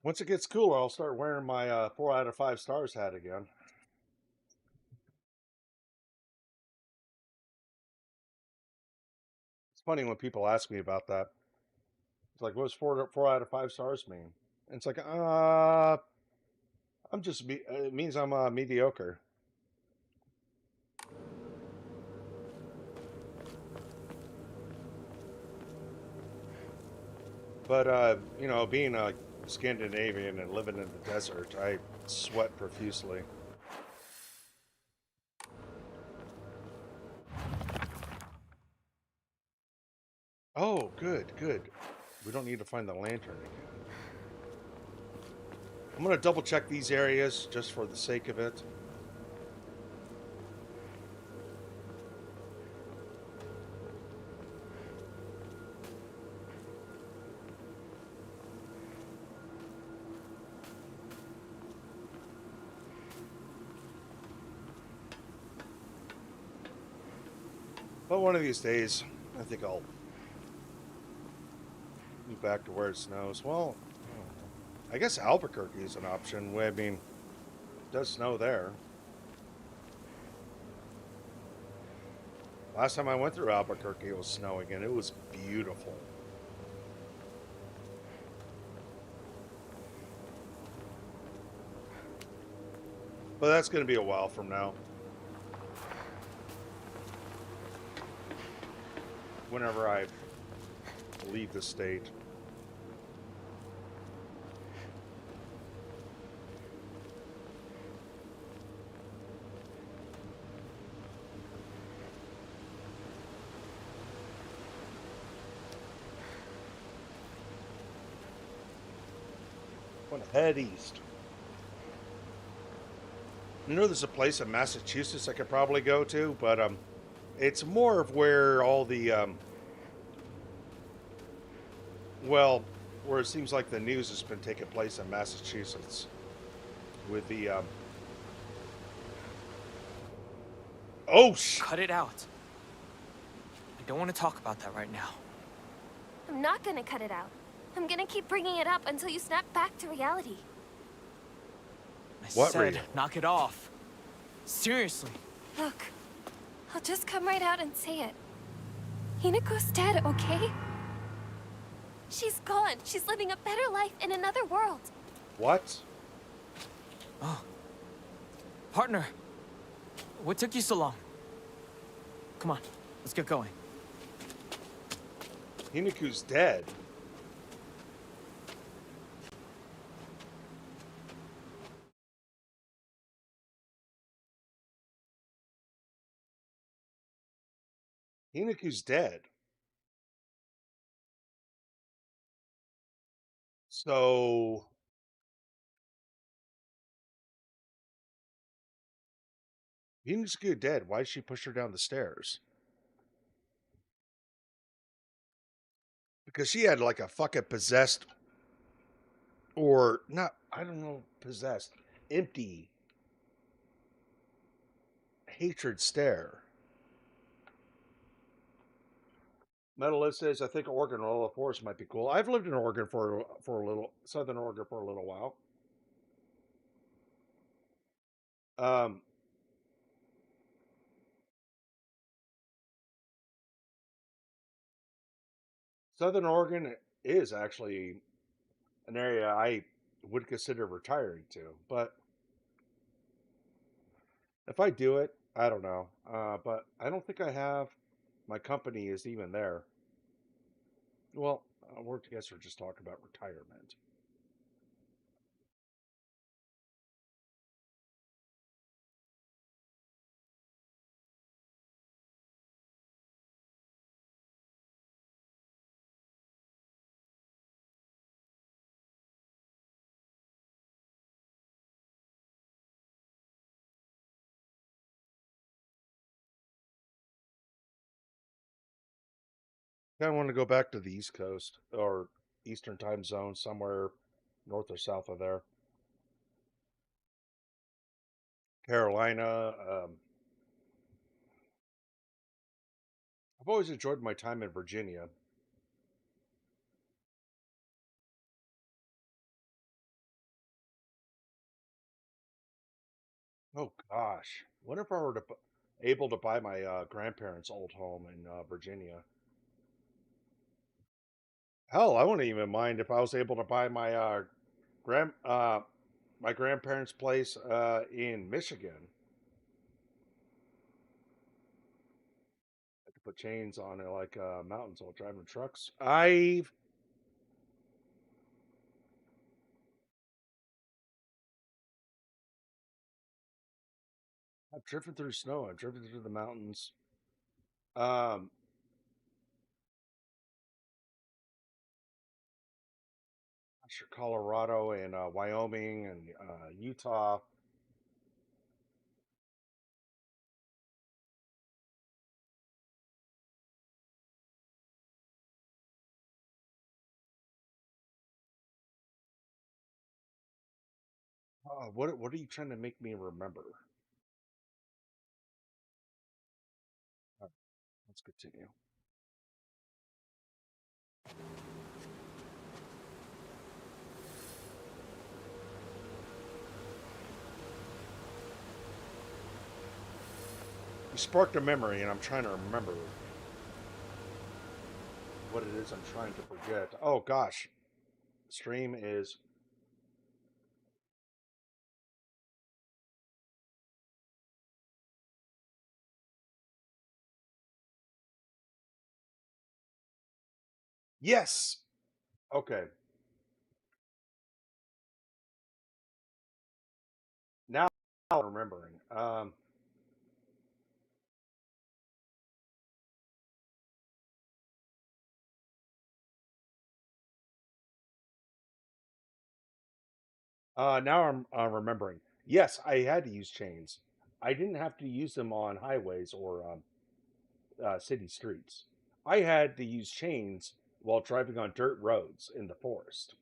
Once it gets cooler, I'll start wearing my 4 out of 5 stars hat again. It's funny when people ask me about that. It's like, what does 4 out of 5 stars mean? And it's like, I'm just, it means I'm mediocre. But, you know, being a Scandinavian and living in the desert, I sweat profusely. Oh, good, good. We don't need to find the lantern again. I'm going to double check these areas just for the sake of it. But one of these days, I think I'll move back to where it snows. Well, I guess Albuquerque is an option. I mean, it does snow there. Last time I went through Albuquerque, it was snowing, and it was beautiful. But that's going to be a while from now. Whenever I leave the state. I'm going to head east. I know there's a place in Massachusetts I could probably go to, but it's more of where all the well, where it seems like the news has been taking place in Massachusetts with the oh Cut it out. I don't want to talk about that right now. I'm not gonna cut it out. I'm gonna keep bringing it up until you snap back to reality. I What said, read? knock it off. Seriously. Look, I'll just come right out and say it. Hinako's dead, okay? She's gone. She's living a better life in another world. what? Partner, what took you so long? Come on, let's get going. Hinaku's dead. Hinaku's dead. So Hinaku dead. Why did she push her down the stairs? Because she had like a fucking possessed or not, I don't know, possessed, empty hatred stare. Metalist says, I think Oregon or Ola Forest might be cool. I've lived in Oregon for a little, Southern Oregon for a little while. Um, Southern Oregon is actually an area I would consider retiring to, but if I do it, I don't know. But I don't think I have. My company is even there. Well, we're I guess we're just talking about retirement. I want to go back to the East Coast or Eastern time zone, somewhere north or south of there. Carolina. I've always enjoyed my time in Virginia. Oh gosh, what if I were able to buy my grandparents' old home in Virginia? Hell, I wouldn't even mind if I was able to buy my grand my grandparents' place in Michigan. I could put chains on it like mountains while driving trucks. I've driven through snow. I've driven through the mountains. Um, I'm sure Colorado and Wyoming and Utah. What are you trying to make me remember? Uh, let's continue. You sparked a memory, and I'm trying to remember what it is I'm trying to forget. Oh gosh, stream is yes. Okay, now I'm remembering. Now I'm remembering. Yes, I had to use chains. I didn't have to use them on highways or city streets. I had to use chains while driving on dirt roads in the forest.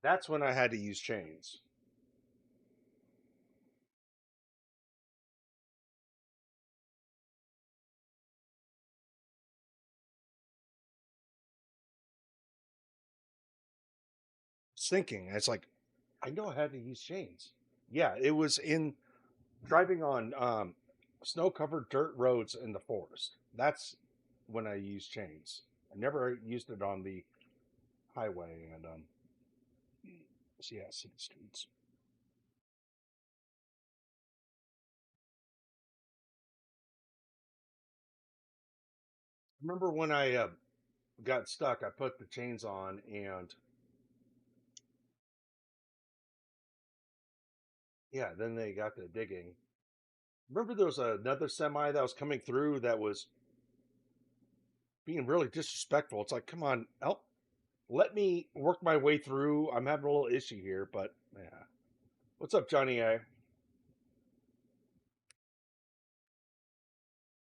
That's when I had to use chains. Thinking, it's like I know I had to use chains. Yeah, it was in driving on snow-covered dirt roads in the forest. That's when I used chains. I never used it on the highway, and So yeah, city streets. Remember when I got stuck? I put the chains on, and yeah, then they got to digging. Remember there was another semi that was coming through that was being really disrespectful. It's like, come on, help, let me work my way through. I'm having a little issue here, but yeah. What's up, Johnny A?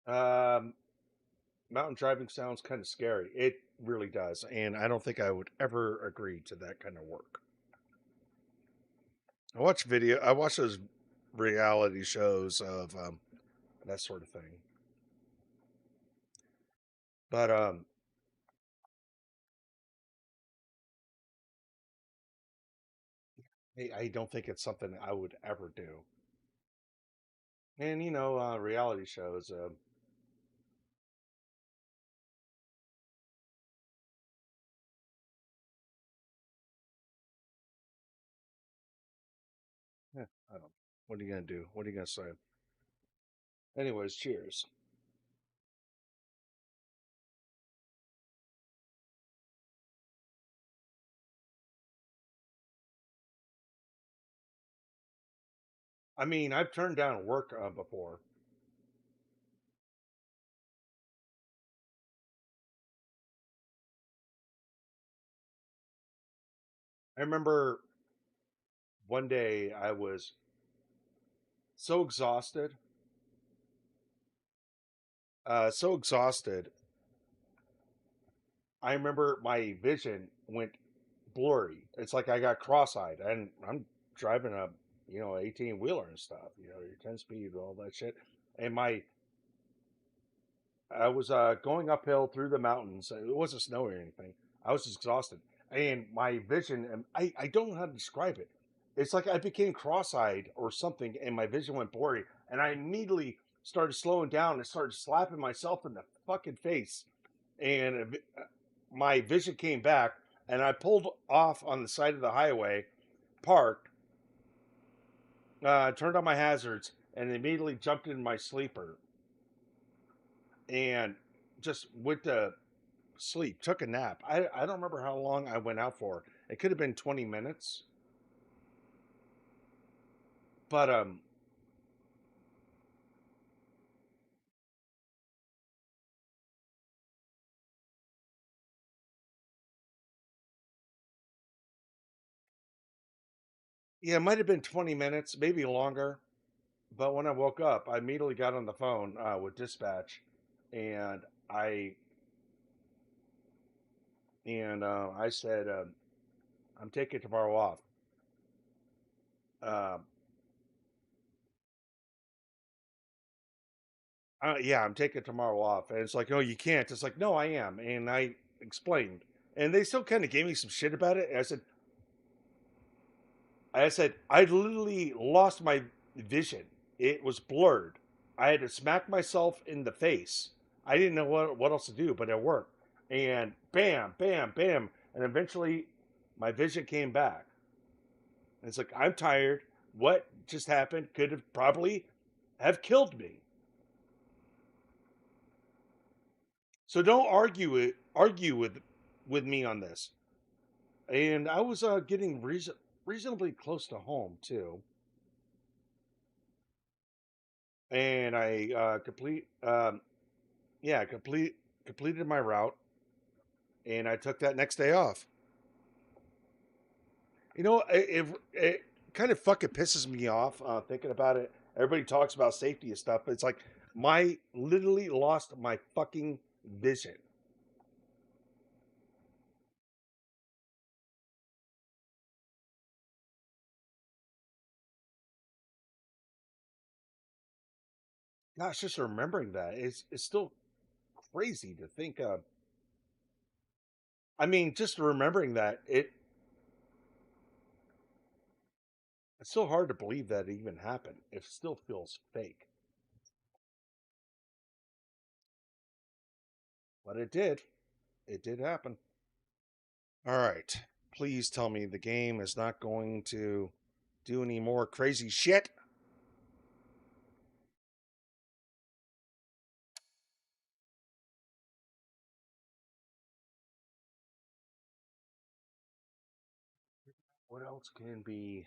Um, Mountain driving sounds kind of scary. It really does, and I don't think I would ever agree to that kind of work. I watch those reality shows of that sort of thing. But I don't think it's something I would ever do. And reality shows. I don't. What are you gonna do? What are you gonna say? Anyways, cheers. I mean, I've turned down work before. I remember one day I was so exhausted, so exhausted. I remember my vision went blurry. It's like I got cross-eyed, and I'm driving a 18 wheeler and stuff. Your 10 speed, all that shit, and my I was going uphill through the mountains. It wasn't snow or anything. I was exhausted, and my vision, and I don't know how to describe it. It's like I became cross-eyed or something, and my vision went blurry, and I immediately started slowing down and started slapping myself in the fucking face, and my vision came back, and I pulled off on the side of the highway, parked, turned on my hazards, and immediately jumped in my sleeper and just went to sleep, took a nap. I don't remember how long I went out for. It could have been 20 minutes. But yeah, it might have been 20 minutes, maybe longer. But when I woke up, I immediately got on the phone with dispatch, and I I said I'm taking tomorrow off. Um, yeah, I'm taking tomorrow off, and it's like, oh, you can't. It's like, no, I am, and I explained, and they still kind of gave me some shit about it. And I said, I literally lost my vision. It was blurred. I had to smack myself in the face. I didn't know what else to do, but it worked. And bam, bam, bam. And eventually my vision came back. And it's like, I'm tired. What just happened could have probably have killed me. So don't argue with me on this. And I was getting reasonably close to home too. And I yeah, completed my route, and I took that next day off. It kind of fucking pisses me off thinking about it. Everybody talks about safety and stuff, but it's like my literally lost my fucking vision. Gosh, just remembering that it's still crazy to think of. I mean, just remembering that it's so hard to believe that it even happened. It still feels fake, but it did. It did happen. All right. Please tell me the game is not going to do any more crazy shit. What else can be?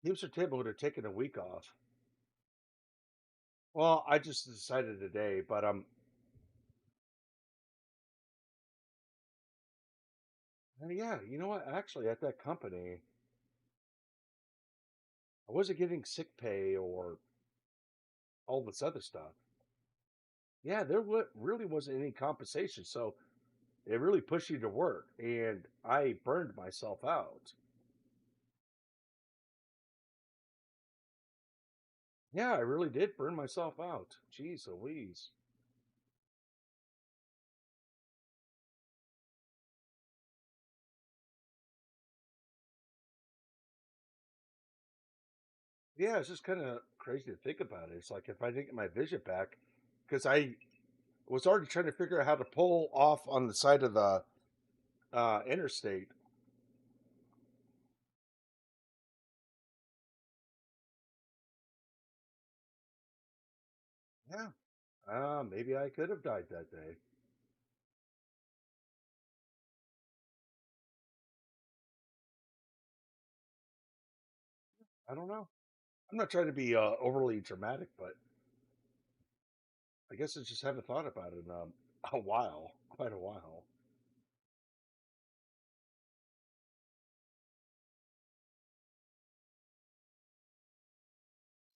Gives her table would have taken a week off. Well, I just decided today, but yeah, you know what? Actually, at that company, I wasn't getting sick pay or all this other stuff. Yeah, there really wasn't any compensation, so it really pushed you to work, and I burned myself out. Yeah, I really did burn myself out. Jeez Louise. Yeah, it's just kind of crazy to think about it. It's like if I didn't get my vision back, because I was already trying to figure out how to pull off on the side of the interstate. Yeah, maybe I could have died that day. I don't know. I'm not trying to be overly dramatic, but I guess I just haven't thought about it in a while, quite a while.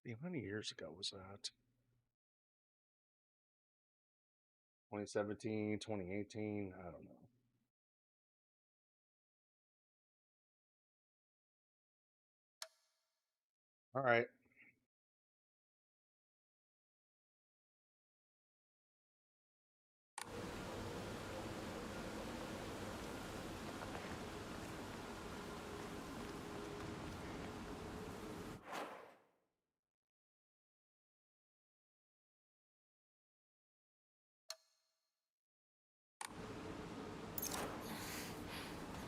See, how many years ago was that? 2017, 2018? I don't know. All right.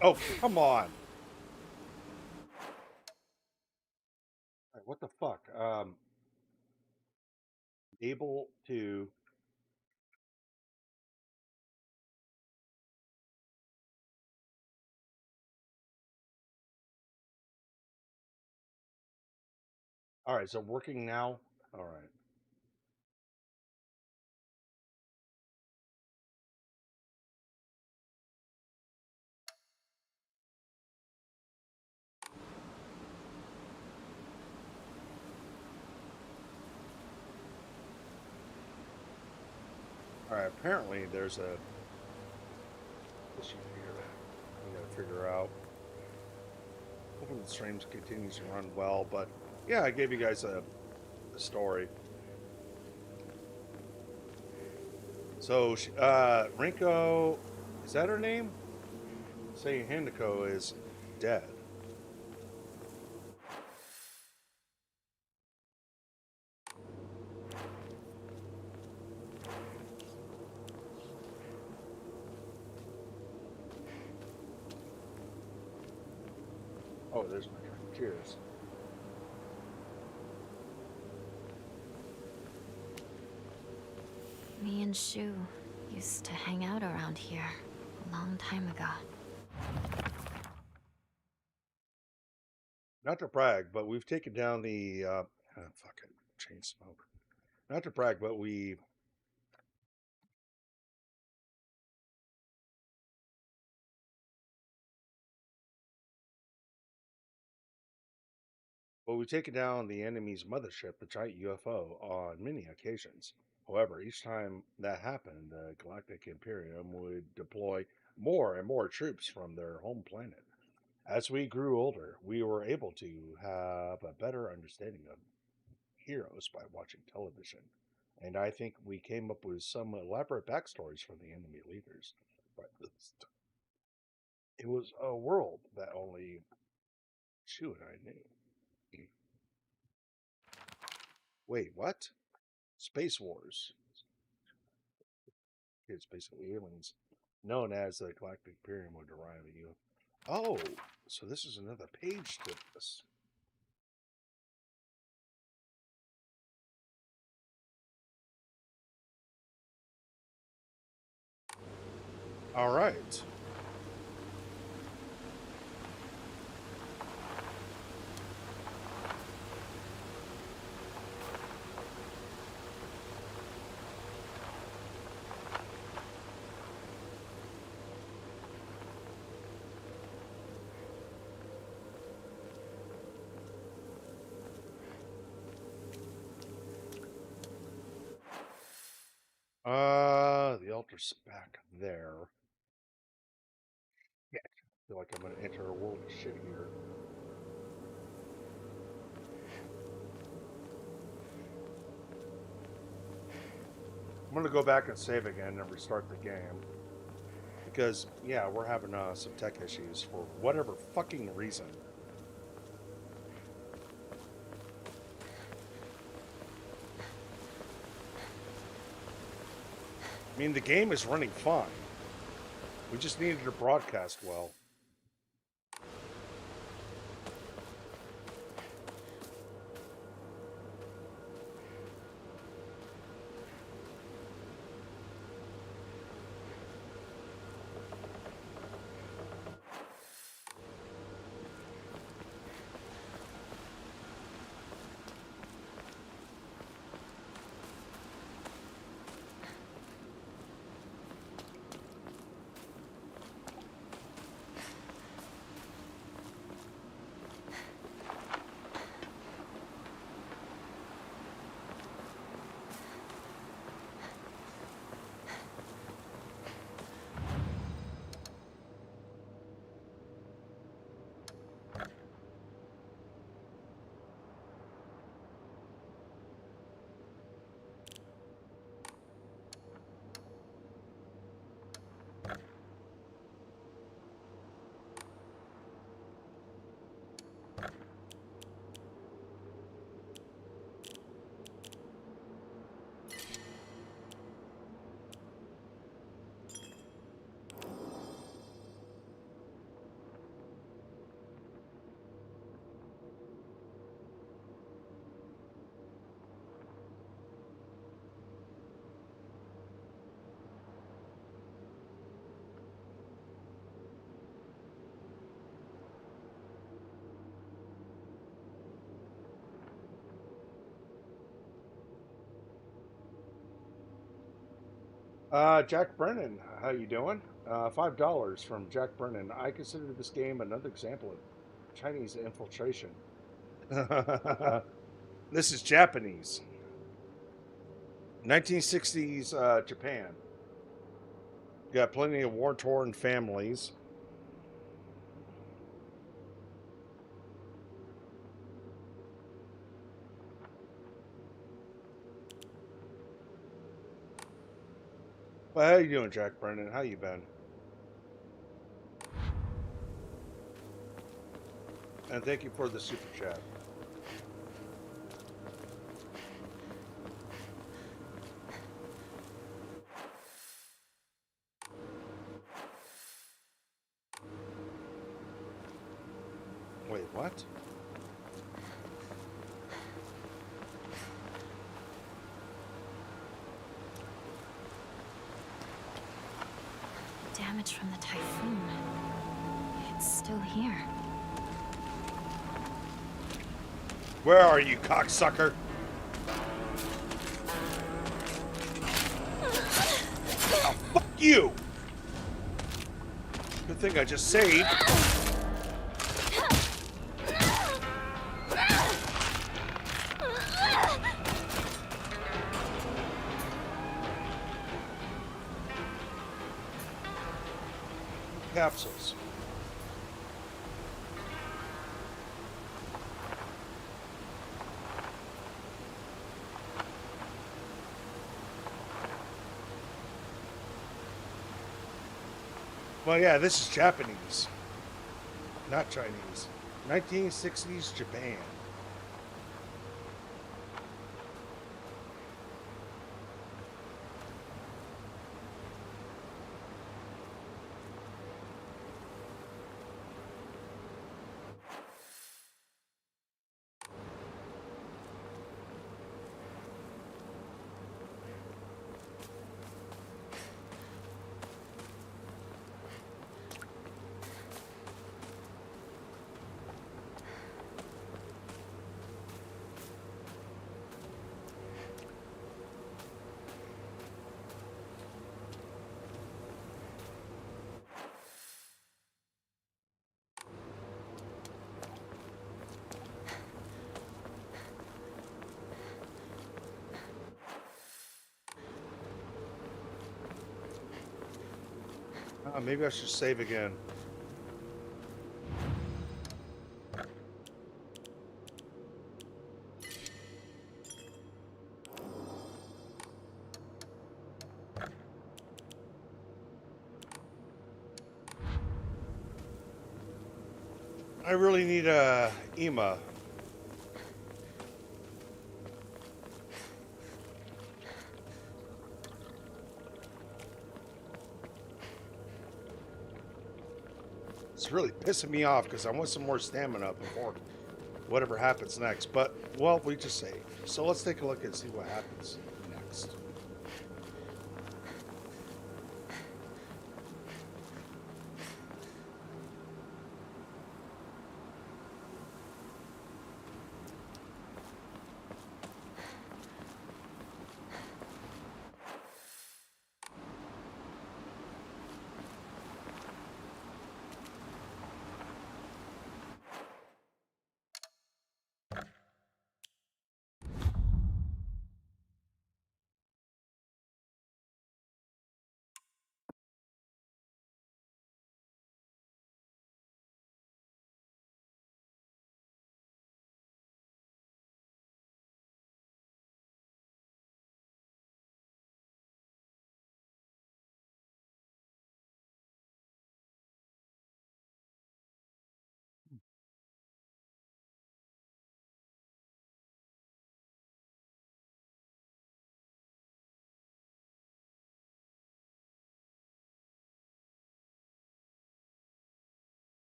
Oh, come on. All right, what the fuck? Able to. All right, so working now. All right. All right. Apparently, there's a issue here. We got to figure out. Hoping the stream continues to run well, but yeah, I gave you guys a story. So, Rinko, is that her name? Saying Hindako is dead. Oh, there's my drink. Cheers. Me and Shu used to hang out around here a long time ago. Not to brag, but we've taken down the fucking chain smoke. Not to brag, we've taken down the enemy's mothership, the giant UFO, on many occasions. However, each time that happened, the Galactic Imperium would deploy more and more troops from their home planet. As we grew older, we were able to have a better understanding of heroes by watching television, and I think we came up with some elaborate backstories for the enemy leaders. But it was a world that only Shu and I knew. Wait, what? Space Wars. It's basically aliens, known as the Galactic Imperium, would arrive at you. Oh, so this is another page to this. All right. The altar's back there. Yeah. I feel like I'm gonna enter a world of shit here. I'm gonna go back and save again and restart the game. Because, yeah, we're having some tech issues for whatever fucking reason. I mean, the game is running fine. We just needed to broadcast well. Jack Brennan, how you doing? $5 from Jack Brennan. I consider this game another example of Chinese infiltration. This is Japanese. 1960s Japan. Got plenty of war-torn families. Well, how you doing, Jack Brennan? How you been? And thank you for the super chat. Wait, what? Damage from the typhoon. It's still here. Where are you, cocksucker? Oh, fuck you! Good thing I just saved. Capsules. Well, yeah, this is Japanese, not Chinese. 1960s Japan. Maybe I should save again. I really need a EMA. It's really pissing me off because I want some more stamina before whatever happens next. But, well, we just say. So let's take a look and see what happens next.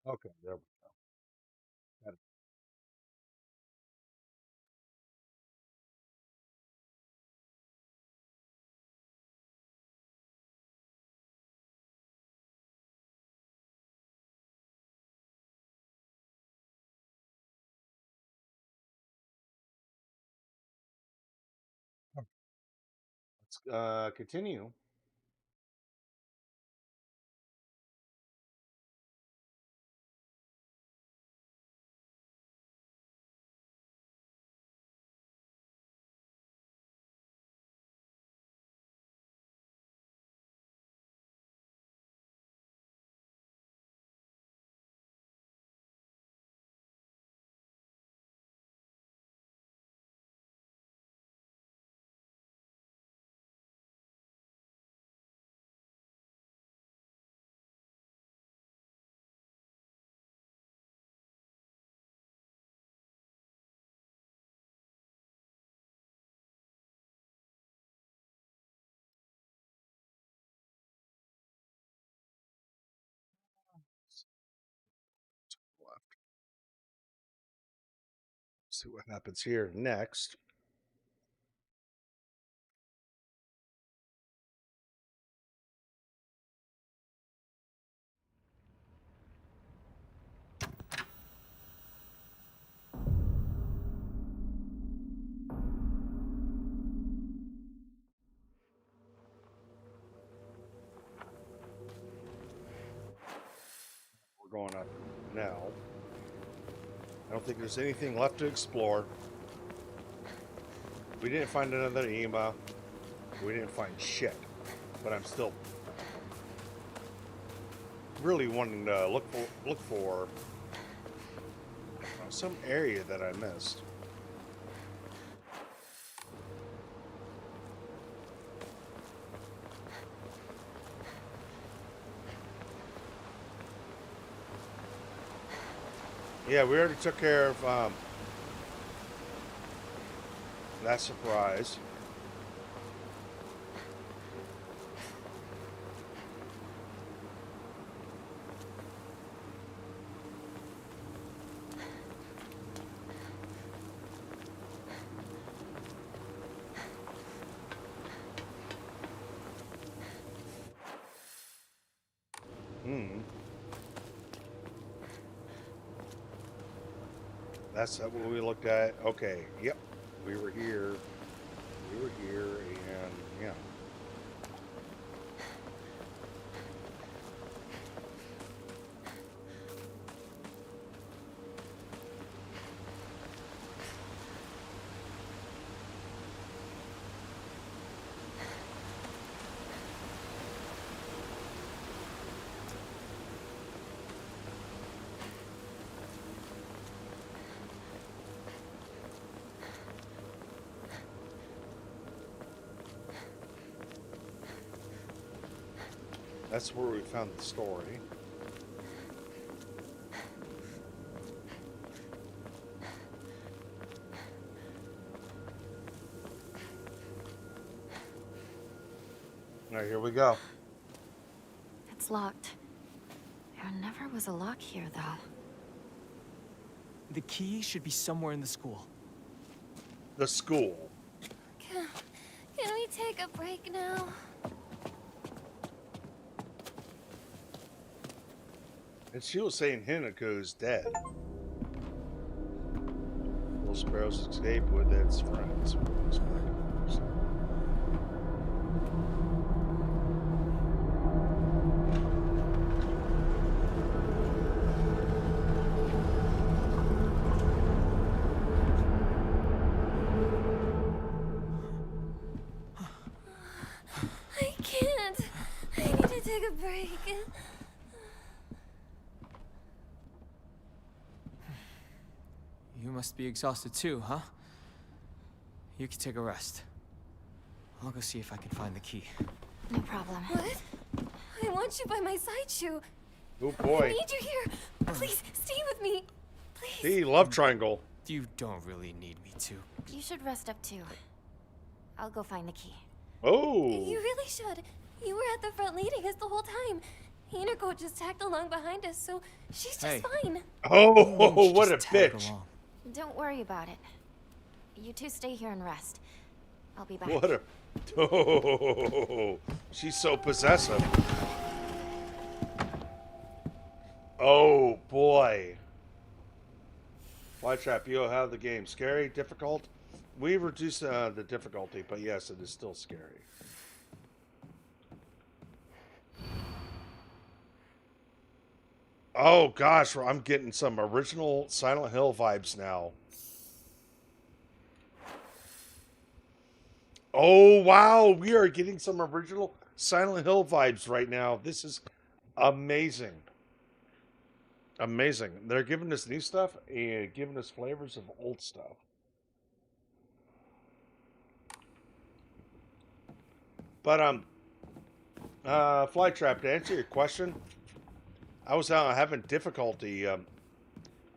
Okay, there we go. Let's continue. Left. See what happens here next. We're going up now. I don't think there's anything left to explore. We didn't find another EMA. We didn't find shit. But I'm still really wanting to look for some area that I missed. Yeah, we already took care of that surprise. Hmm. That's what we looked at. Okay. Yep. We were here. We were here, and yeah. That's where we found the story. All right, here we go. It's locked. There never was a lock here, though. The key should be somewhere in the school. The school. Can we take a break now? And she was saying Hinako's dead. Little Sparrow's escaped with its friends. I can't. I need to take a break. You must be exhausted too, huh? You can take a rest. I'll go see if I can find the key. No problem. What? I want you by my side, Shu. Oh I boy. need you here. Please, stay with me. Please. The love triangle. You don't really need me to. You should rest up too. I'll go find the key. Oh. You really should. You were at the front leading us the whole time. Hinako just tagged along behind us, so she's just Hey. fine. Oh, what a Just tag bitch. along. Don't worry about it. You two stay here and rest. I'll be back. What a... Oh, she's so possessive. Oh, boy. Flytrap, you have the game. Scary? Difficult? We reduced the difficulty, but yes, it is still scary. Oh, gosh, I'm getting some original Silent Hill vibes now. Oh, wow. We are getting some original Silent Hill vibes right now. This is amazing. Amazing. They're giving us new stuff and giving us flavors of old stuff. But, Flytrap, to answer your question, I was having difficulty.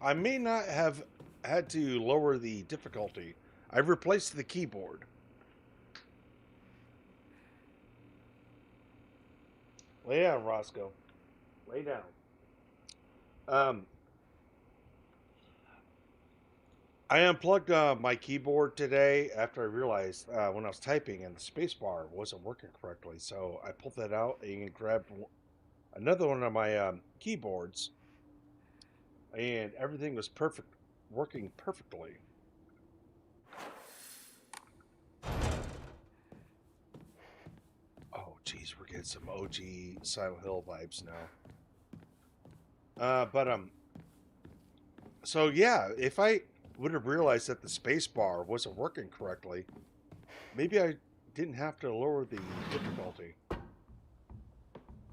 I may not have had to lower the difficulty. I replaced the keyboard. Lay down, Roscoe. Lay down. I unplugged my keyboard today after I realized when I was typing and the spacebar wasn't working correctly. So I pulled that out and grabbed another one of my keyboards, and everything was perfect, working perfectly. Oh, geez, we're getting some OG Silent Hill vibes now. So yeah, if I would have realized that the space bar wasn't working correctly, maybe I didn't have to lower the difficulty.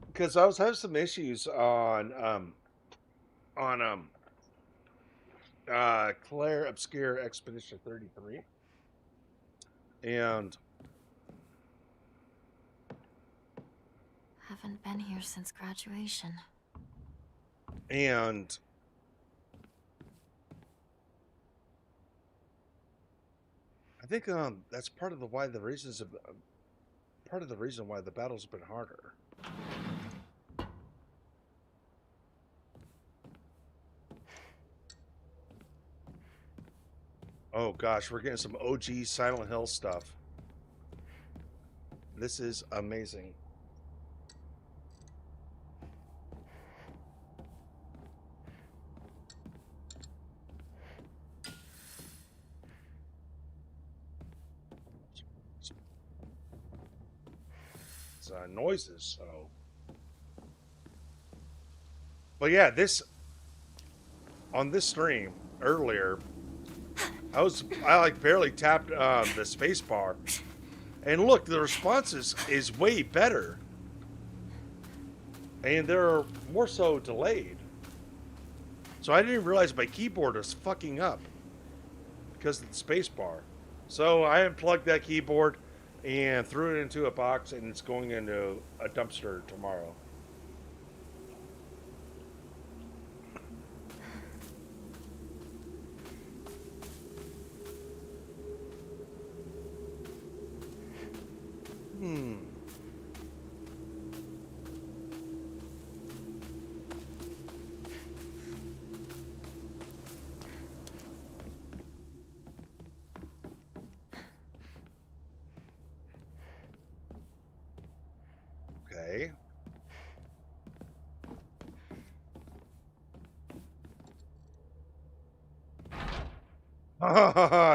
Because I was having some issues on Claire Obscure Expedition 33. And Haven't been here since graduation. And I think that's part of the reason why the battle's been harder. Oh gosh, we're getting some OG Silent Hill stuff. This is amazing. It's noises, so. But yeah, on this stream earlier, I like barely tapped the space bar, and look, the response is way better, and they're more so delayed. So I didn't realize my keyboard was fucking up because of the space bar. So I unplugged that keyboard and threw it into a box, and it's going into a dumpster tomorrow.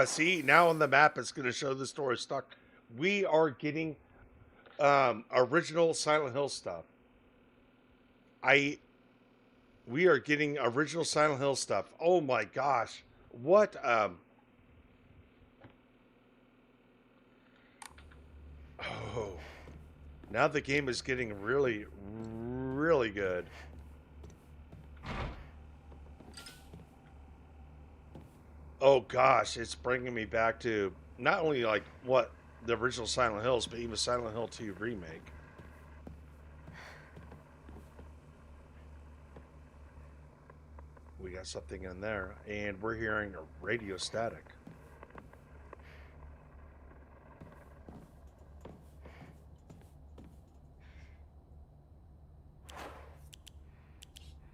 See, now on the map, it's going to show the store is stuck. We are getting original Silent Hill stuff. I We are getting original Silent Hill stuff. Oh my gosh. What oh. Now the game is getting really really good. Oh gosh, it's bringing me back to not only like what the original Silent Hills, but even Silent Hill 2 remake. We got something in there, and we're hearing a radio static.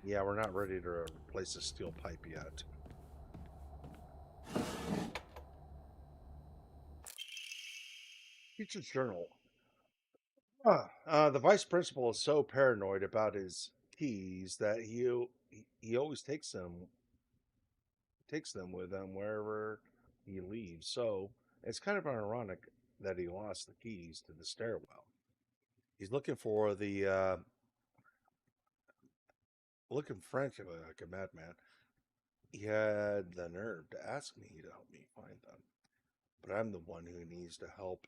Yeah, we're not ready to replace the steel pipe yet. Teacher's journal. The vice principal is so paranoid about his keys that he always takes them with him wherever he leaves. So it's kind of ironic that he lost the keys to the stairwell. He's looking for the looking frantically like a madman. He had the nerve to ask me to help me find them, but I'm the one who needs to help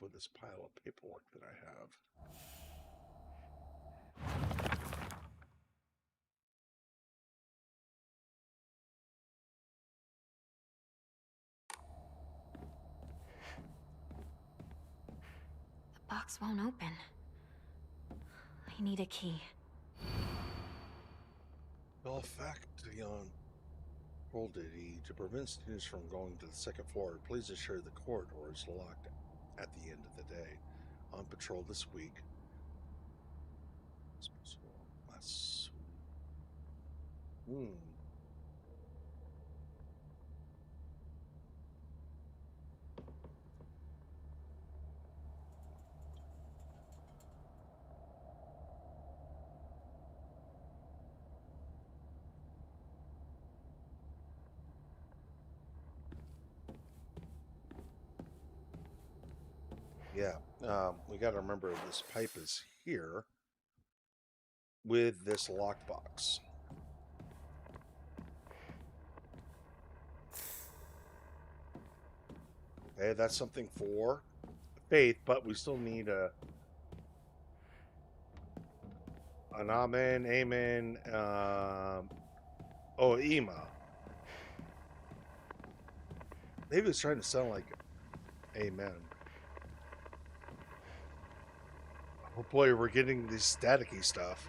with this pile of paperwork that I have. The box won't open. I need a key. Olfaction Voldy to prevent students from going to the second floor. Please assure the corridor is locked at the end of the day. On patrol this week. Hmm. Yeah. We got to remember this pipe is here with this lockbox. Okay, that's something for Faith, but we still need an amen, amen, Ema. Maybe it's trying to sound like amen. Oh boy, we're getting this staticky stuff.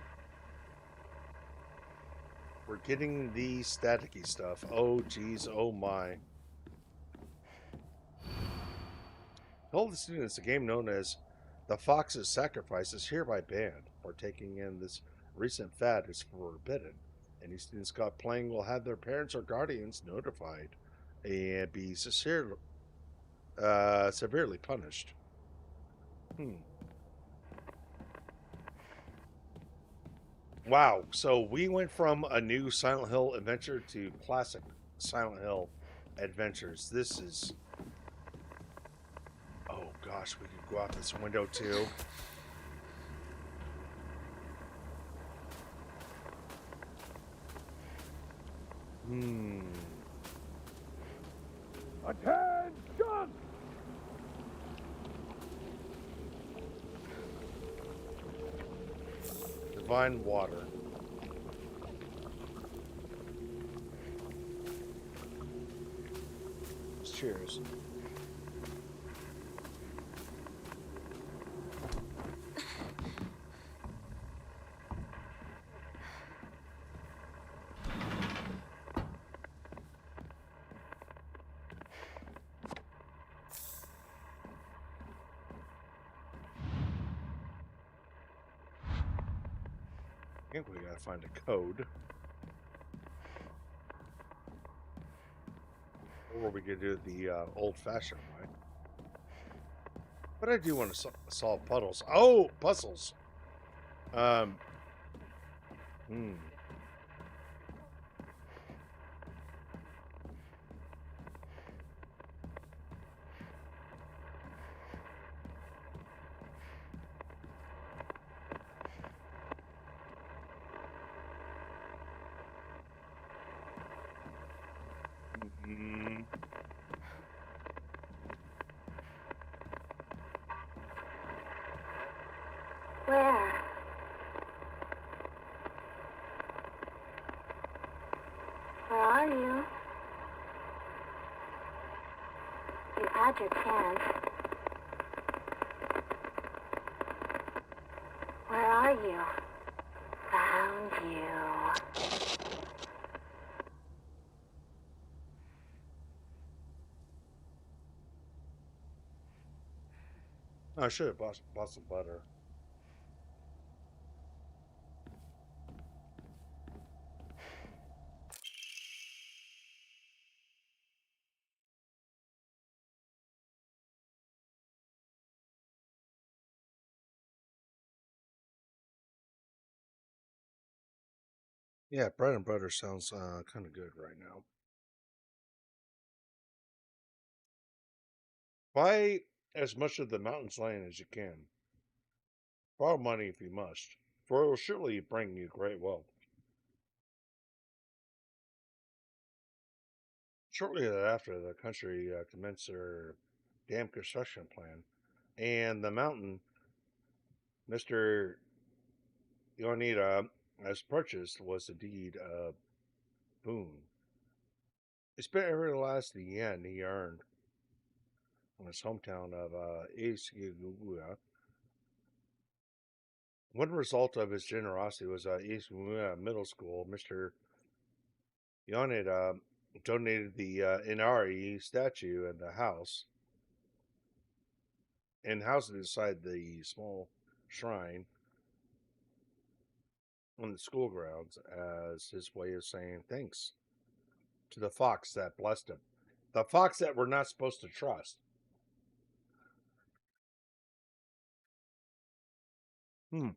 We're getting the staticky stuff. Oh geez, oh my. Told the students a game known as the Fox's Sacrifice is hereby banned. Partaking in this recent fad is forbidden. Any students caught playing will have their parents or guardians notified and be severely punished. Wow. So we went from a new Silent Hill adventure to classic Silent Hill adventures. This is. Oh gosh, we could go out this window too. Hmm. Attention! Divine water. Cheers. I think we gotta find a code. Or we could do it the old-fashioned way. But I do want to solve puzzles. Oh, puzzles. Um. Hmm. had your chance. Where are you? Found you. I should have bought some butter. Yeah, bread and butter sounds kind of good right now. Buy as much of the mountain's land as you can. Borrow money if you must, for it will surely bring you great wealth. Shortly thereafter, the country commenced their dam construction plan, and the mountain Mr. Yonida has purchased was indeed a boon. He spent every last yen he earned in his hometown of Ishigugua. One result of his generosity was Ishigugua Middle School. Mr. Yoneda donated the Inari statue and the house and housed it inside the small shrine on the school grounds as his way of saying thanks to the fox that blessed him. The fox that we're not supposed to trust. Hmm.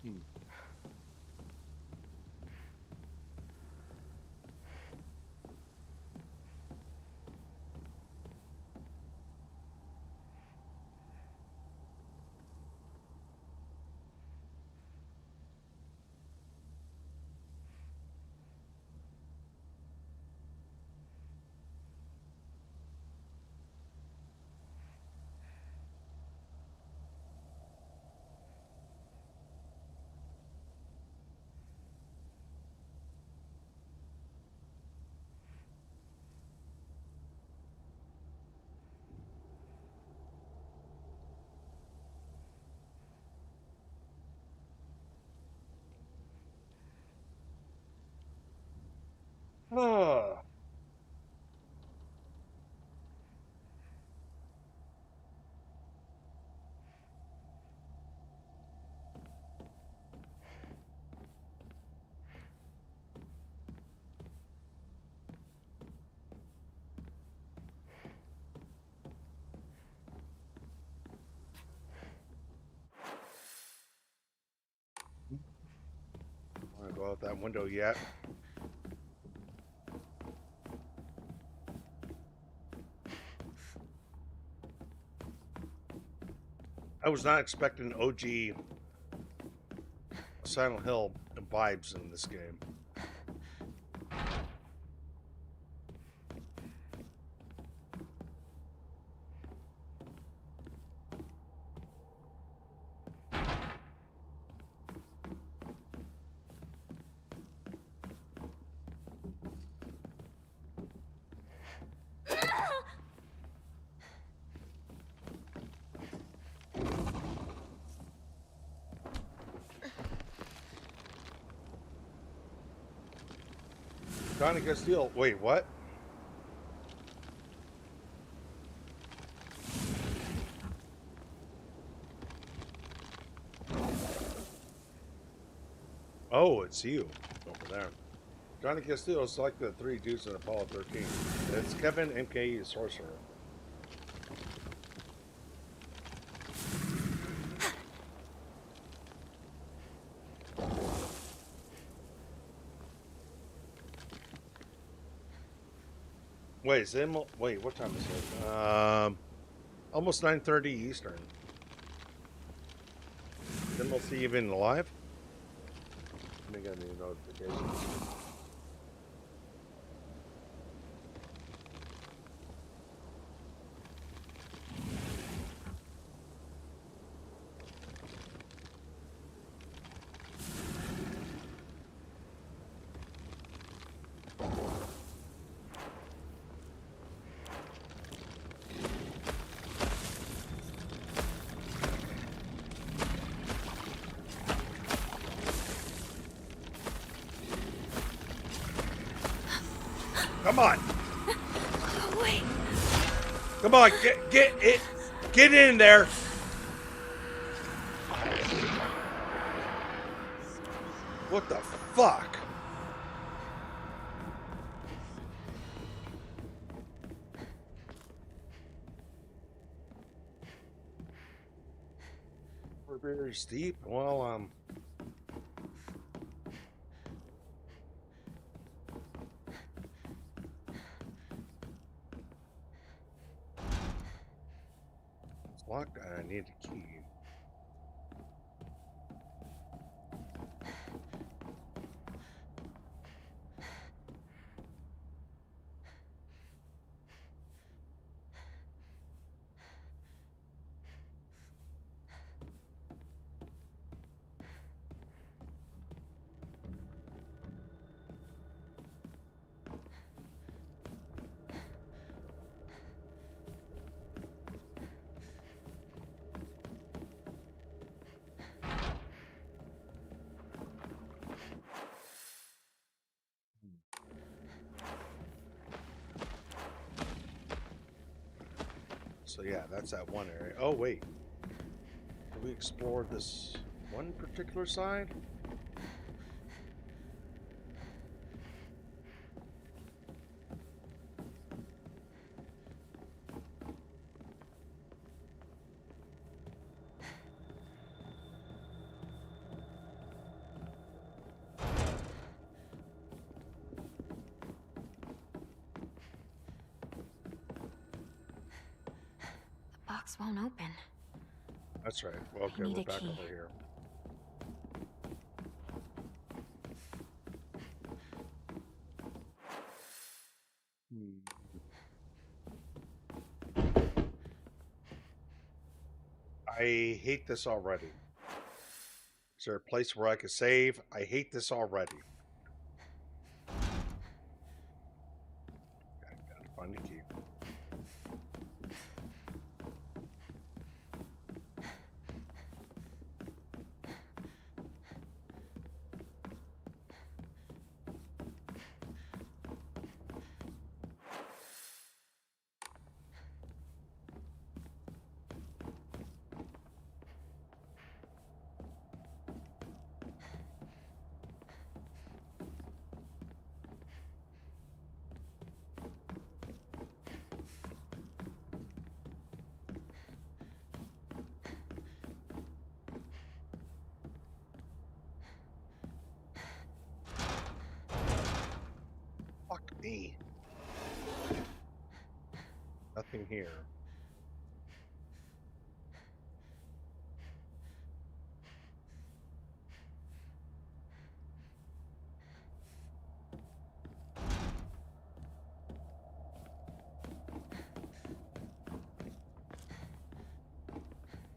Hmm. Ah. I want to go out that window yet. I was not expecting OG Silent Hill vibes in this game. Johnny Castile. Wait, what? Oh, it's you over there. Johnny Castillo is like the three dudes in Apollo 13. It's Kevin, MK, Sorcerer. Wait, wait, what time is it? Almost 9:30 Eastern. Zimmel's even alive? Let me get a new notification. Come on! Oh, wait. Come on, get in there! What the fuck? We're very steep. Well, it's locked and I need a key. So yeah, that's that one area. Oh wait, did we explore this one particular side? The box won't open. That's right. Well, okay, need we're a back key. over here. I hate this already. Is there a place where I could save? I hate this already. Gotta find the key. Fuck me. Nothing here.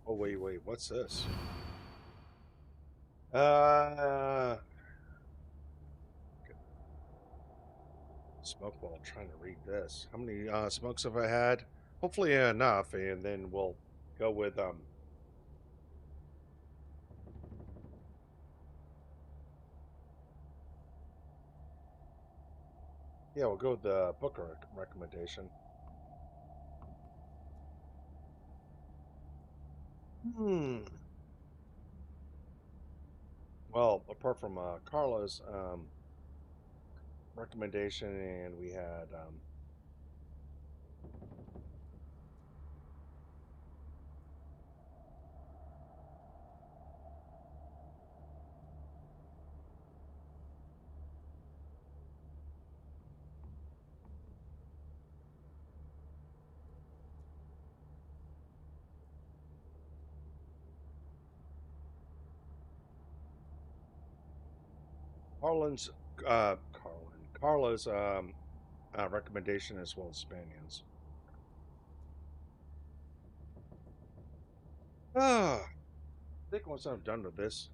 Oh wait, what's this? Uh, smoke while trying to read this. How many smokes have I had? Hopefully enough, and then we'll go with yeah, we'll go with the book recommendation. Hmm. Well, apart from Carla's recommendation, and we had Carlin's, Carla's recommendation as well as Spanion's. Ah, I think once I'm done with this,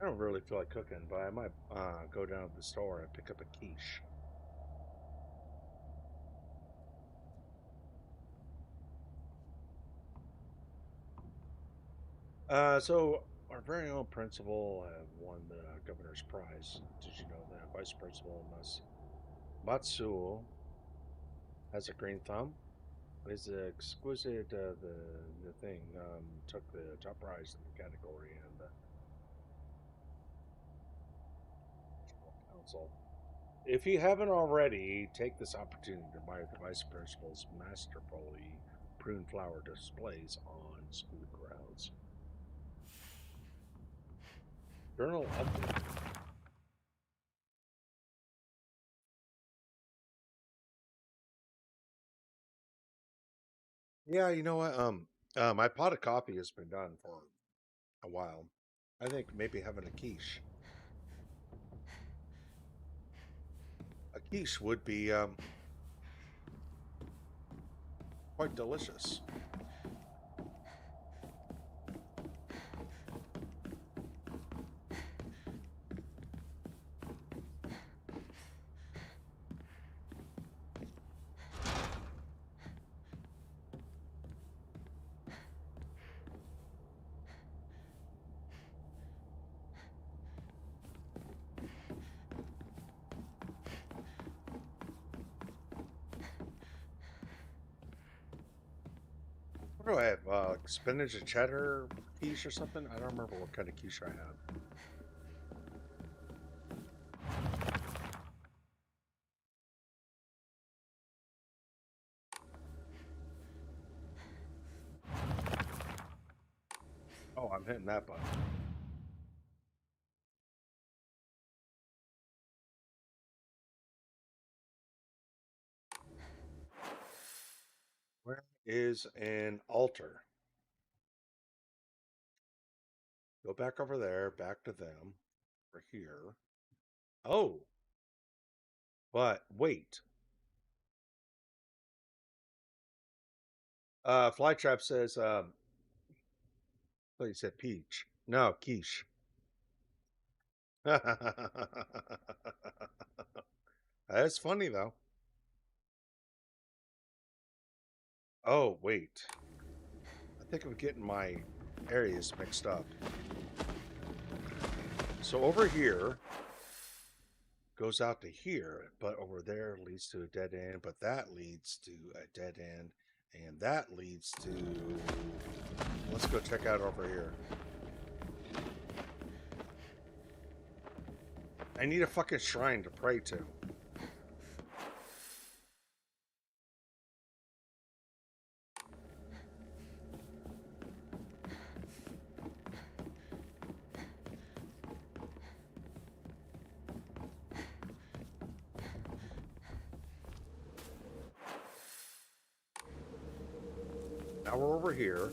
I don't really feel like cooking, but I might go down to the store and pick up a quiche. So our very own principal won the governor's prize. Did you know that? Vice Principal Matsuo has a green thumb. His exquisite the thing took the top prize in the category and the council. If you haven't already, take this opportunity to buy the vice principal's masterfully prune flower displays on school grounds. Journal update. Yeah, you know what? My pot of coffee has been done for a while. I think maybe having a quiche would be quite delicious. What do I have? Spinach and cheddar quiche or something? I don't remember what kind of quiche I have. Oh, I'm hitting that button. Where is an altar? Go back over there, back to them. We're here. Oh, but wait. Flytrap says, oh, he said peach. No, quiche. That's funny though. Oh, wait. I think I'm getting my areas mixed up. So over here goes out to here, but over there leads to a dead end, but that leads to a dead end, and that leads to. Let's go check out over here. I need a fucking shrine to pray to. Now we're over here.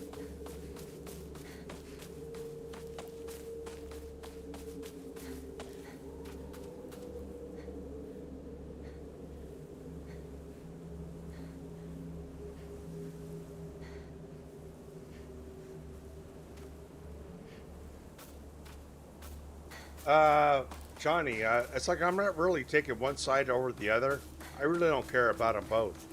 Uh, Johnny, it's like I'm not really taking one side over the other. I really don't care about them both.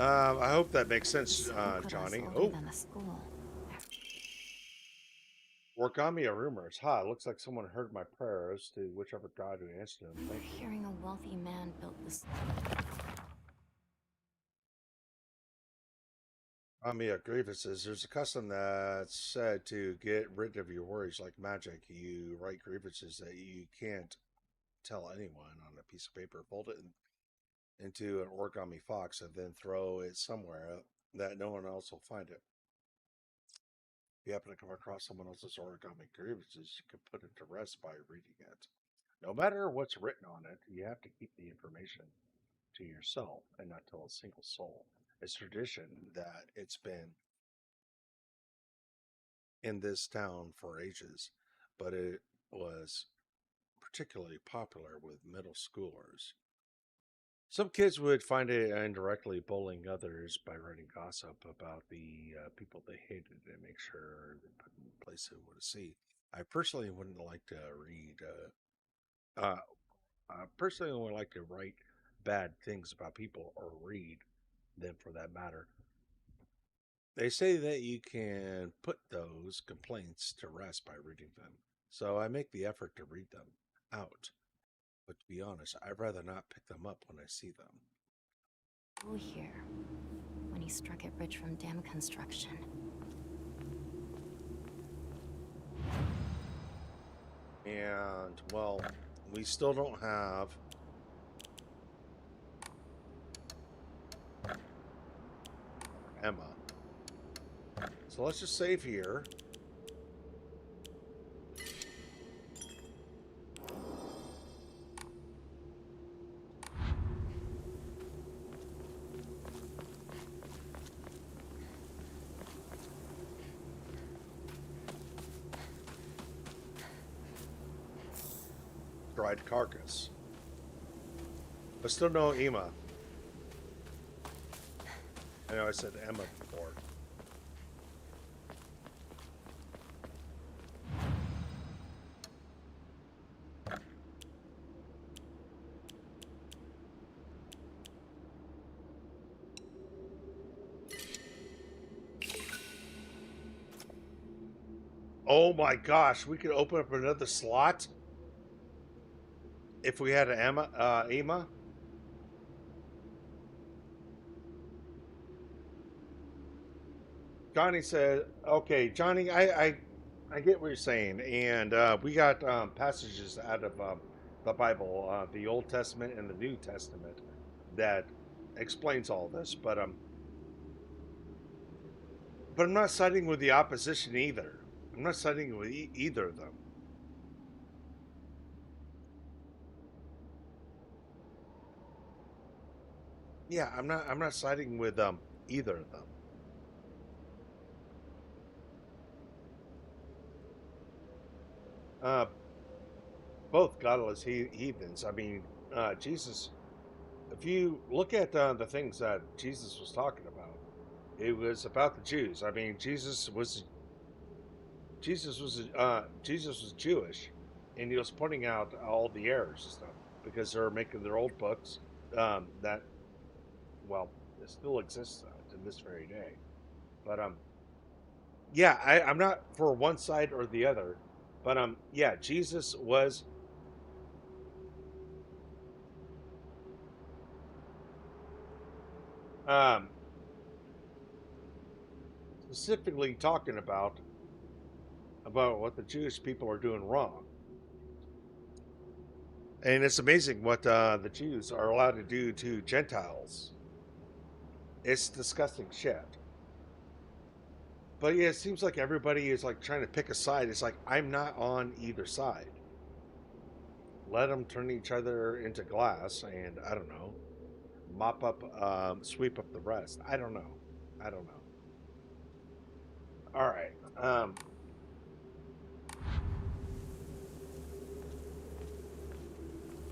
I hope that makes sense, This school could last Johnny. older Oh, than the school. origami rumors. Ha, looks like someone heard my prayers to whichever god who answered them. We're Thank you. hearing a wealthy man built this. Mia grievances. There's a custom that's said to get rid of your worries like magic. You write grievances that you can't tell anyone on a piece of paper, fold it into an origami fox, and then throw it somewhere that no one else will find it. If you happen to come across someone else's origami grievances, you can put it to rest by reading it. No matter what's written on it, you have to keep the information to yourself and not tell a single soul. It's tradition that it's been in this town for ages, but it was particularly popular with middle schoolers. Some kids would find it indirectly bullying others by writing gossip about the people they hated and make sure they put them in a place they want to see. I personally wouldn't like to read. I personally would like to write bad things about people or read them for that matter. They say that you can put those complaints to rest by reading them, so I make the effort to read them out. But to be honest, I'd rather not pick them up when I see them. Here, when he struck it rich from dam construction. And, well, we still don't have Emma. So let's just save here. Dried carcass. But still no Emma. I know I said Emma before. Oh my gosh, we could open up another slot if we had an Emma. Johnny said, "Okay, Johnny, I get what you're saying, and we got passages out of the Bible, the Old Testament and the New Testament, that explains all this. But I'm not siding with the opposition either. I'm not siding with either of them. Yeah, I'm not siding with either of them. Uh, both godless heathens. I mean, Jesus. If you look at the things that Jesus was talking about, it was about the Jews. I mean, Jesus was Jewish, and he was pointing out all the errors and stuff because they're making their old books that, well, it still exists to this very day. But yeah, I'm not for one side or the other, but yeah, Jesus was um specifically talking about what the Jewish people are doing wrong. And it's amazing what the Jews are allowed to do to Gentiles. It's disgusting shit. But yeah, it seems like everybody is like trying to pick a side. It's like I'm not on either side. Let them turn each other into glass, and I don't know, sweep up the rest. I don't know. I don't know. All right.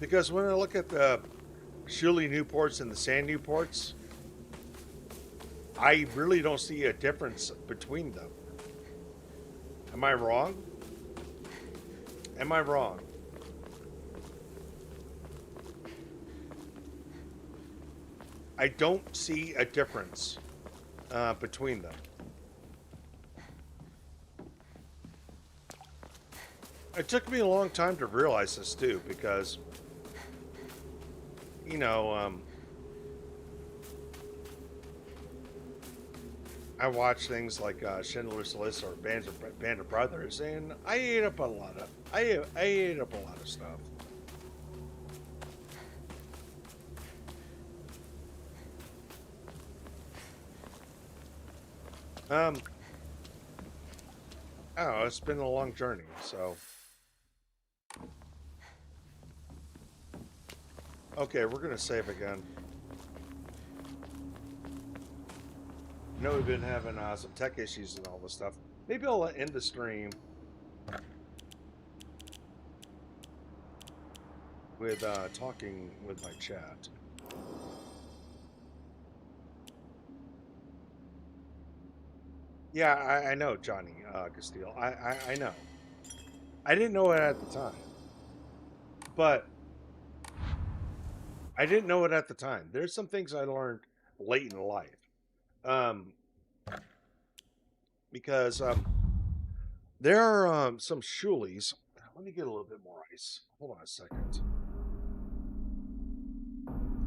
Because when I look at the Shirley Newports and the Sand Newports, I really don't see a difference between them. Am I wrong? Am I wrong? I don't see a difference between them. It took me a long time to realize this too, because you know, I watch things like Schindler's List or Band of Brothers, and I ate up a lot of I ate up a lot of stuff. Um, I don't know, it's been a long journey, so okay, we're gonna save again. I know we've been having some tech issues and all this stuff. maybe I'll end the stream with talking with my chat. Yeah, I know, Johnny Castile. I know. I didn't know it at the time, but I didn't know it at the time. There's some things I learned late in life, um, because there are some shoolies. Let me get a little bit more ice. Hold on a second.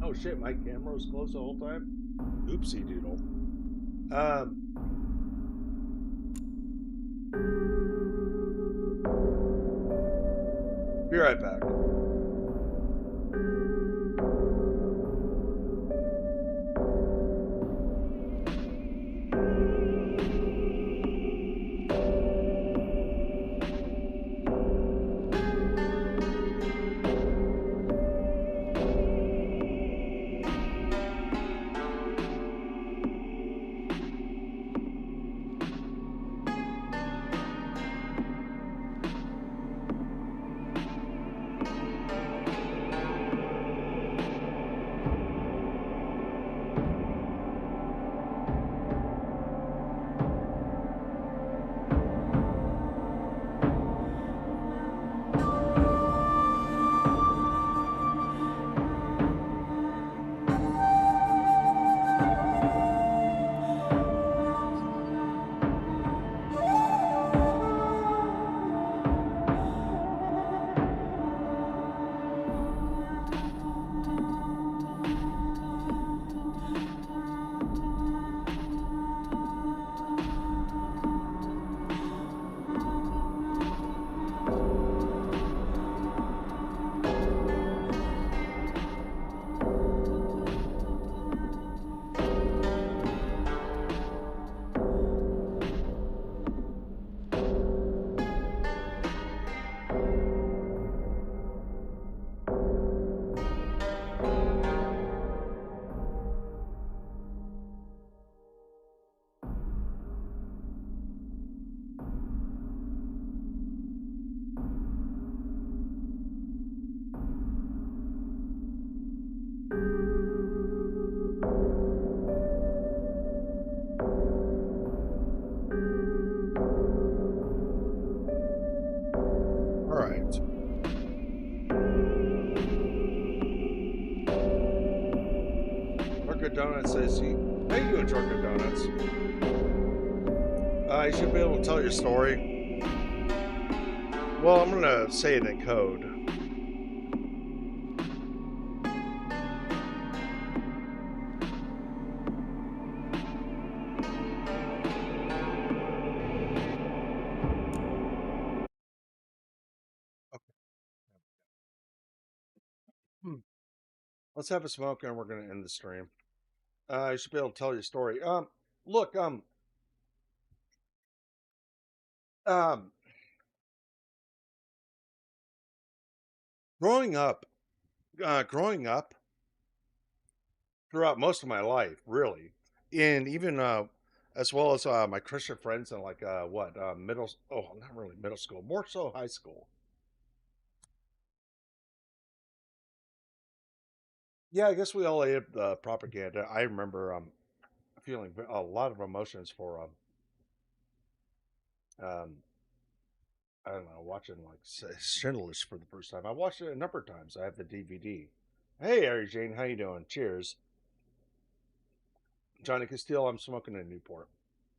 Oh shit, my camera was closed the whole time. Oopsie doodle. Um, be right back. All right. Drunken Donuts says, how you doing, Drunken Donuts? You should be able to tell your story. Well, I'm going to say it in code. Okay. Let's have a smoke and we're going to end the stream. You should be able to tell your story. Look, um, growing up, growing up throughout most of my life, really, and even as well as my Christian friends in like middle, oh, not really middle school, more so high school. Yeah, I guess we all ate propaganda. I remember feeling a lot of emotions for um I don't know, watching like Schindler's for the first time. I watched it a number of times. I have the DVD. Hey, Ari Jane, how you doing? Cheers, Johnny Castile. I'm smoking a Newport.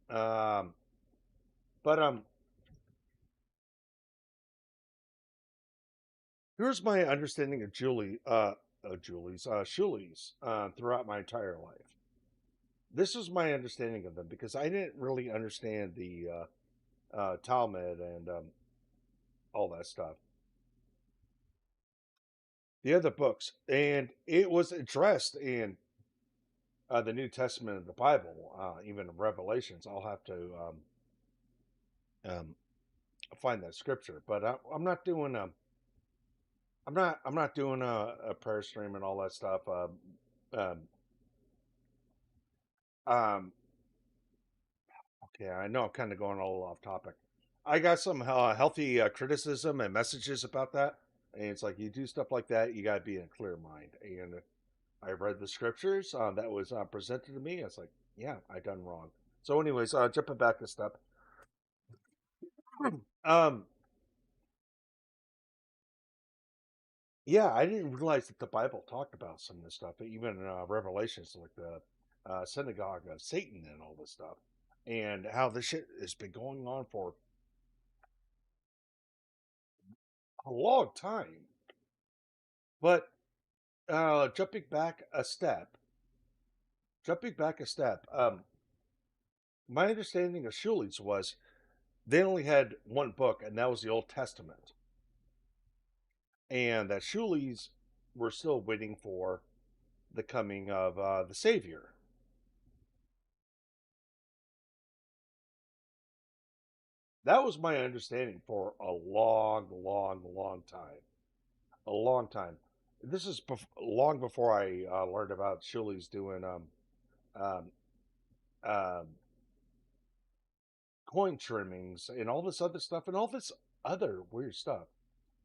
Um, but here's my understanding of Shoolies throughout my entire life. This is my understanding of them because I didn't really understand the Talmud and all that stuff, the other books, and it was addressed in the New Testament of the Bible, even Revelations. I'll have to um, find that scripture, but I'm not doing I'm not doing a prayer stream and all that stuff. Um, um, Okay, I know I'm kind of going all off topic. I got some healthy criticism and messages about that, and it's like you do stuff like that, you got to be in a clear mind. And I read the scriptures that was presented to me. It's like, yeah, I done wrong. So, anyways, jumping back a step, um, yeah, I didn't realize that the Bible talked about some of this stuff, even Revelations, like the synagogue of Satan and all this stuff, and how this shit has been going on for a long time. But jumping back a step, my understanding of Shuli's was they only had one book, and that was the Old Testament, and that Shuli's were still waiting for the coming of the Savior. That was my understanding for a long, long, long time. A long time. This is long before I learned about Shuli's doing um, um, coin trimmings and all this other stuff and all this other weird stuff.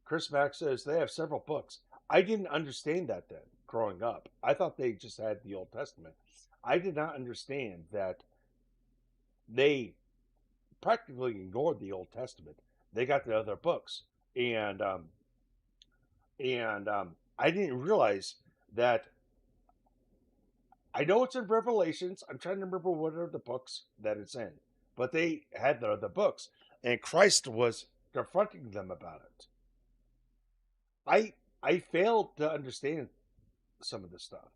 Chris Mack says they have several books. I didn't understand that then growing up. I thought they just had the Old Testament. I did not understand that they practically ignored the Old Testament. They got the other books, and I didn't realize that. I know it's in Revelations. I'm trying to remember what are the books that it's in, but they had the other books, and Christ was confronting them about it. I I failed to understand some of the stuff.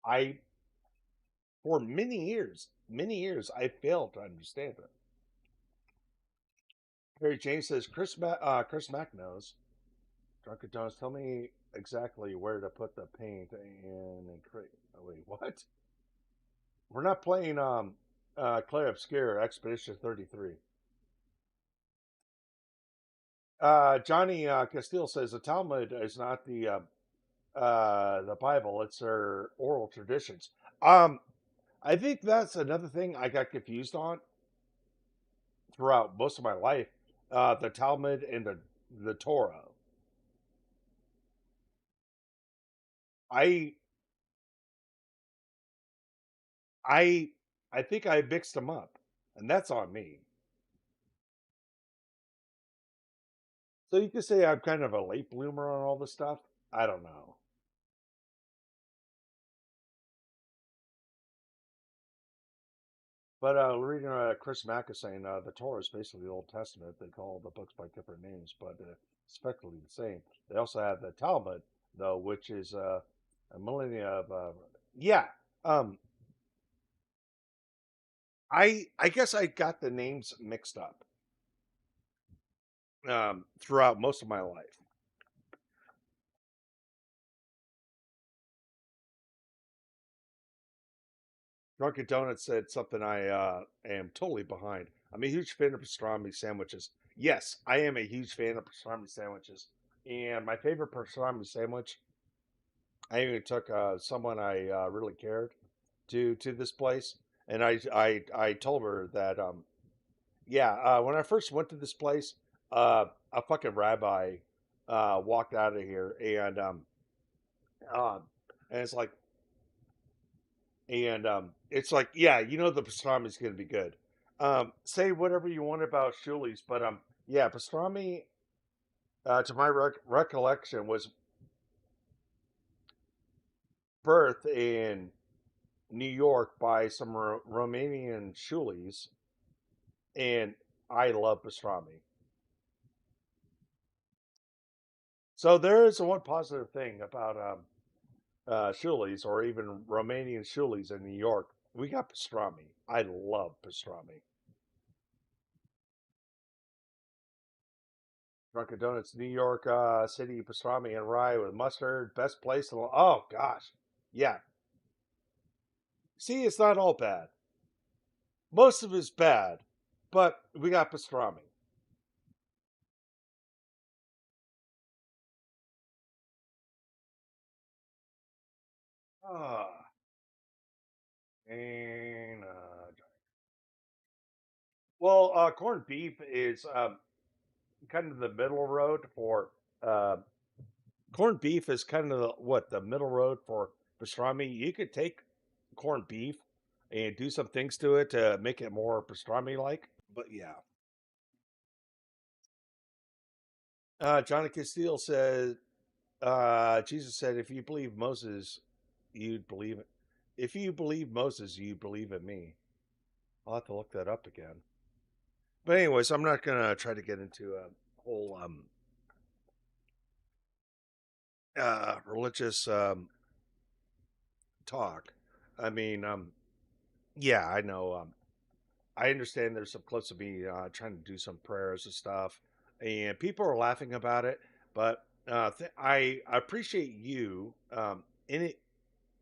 I for many years, I failed to understand it. Harry James says Chris Mack knows. Drunken Jones, tell me exactly where to put the paint in and create. Oh wait, what? We're not playing Claire Obscure Expedition 33. Johnny Castile says the Talmud is not the Bible; it's their oral traditions. Um, I think that's another thing I got confused on throughout most of my life. The Talmud and the Torah. I I I think I mixed them up, and that's on me. So you could say I'm kind of a late bloomer on all this stuff. I don't know. But reading Chris Mack is saying the Torah is basically the Old Testament. They call the books by different names, but it's effectively the same. They also have the Talmud, though, which is a millennia of yeah. Um, I guess I got the names mixed up throughout most of my life. Drunken Donut said something I am totally behind. I'm a huge fan of pastrami sandwiches. Yes, I am a huge fan of pastrami sandwiches. And my favorite pastrami sandwich, I even took someone I really cared to this place, and I told her that yeah, when I first went to this place, a fucking rabbi walked out of here, um, and it's like, yeah, you know the pastrami is going to be good. Say whatever you want about Shuli's, but yeah, pastrami, to my recollection, was birthed in New York by some Romanian Shulis, and I love pastrami. So there is one positive thing about Shulis, or even Romanian Shulis in New York. We got pastrami. I love pastrami. Dunkin' Donuts, New York City pastrami and rye with mustard. Best place. Oh gosh, yeah. See, it's not all bad. Most of it's bad, but we got pastrami. Ah, and Well, corned beef is kind of the middle road for uh, corned beef is kind of the middle road for pastrami. You could take corned beef and do some things to it to make it more pastrami like. But yeah, Johnny Castile says Jesus said, "If you believe Moses, you'd believe it. If you believe Moses, you believe in me." I'll have to look that up again. But anyways, I'm not gonna try to get into a whole religious talk. I mean, yeah, I know. I understand there's some clips of me trying to do some prayers and stuff, and people are laughing about it. But I appreciate you,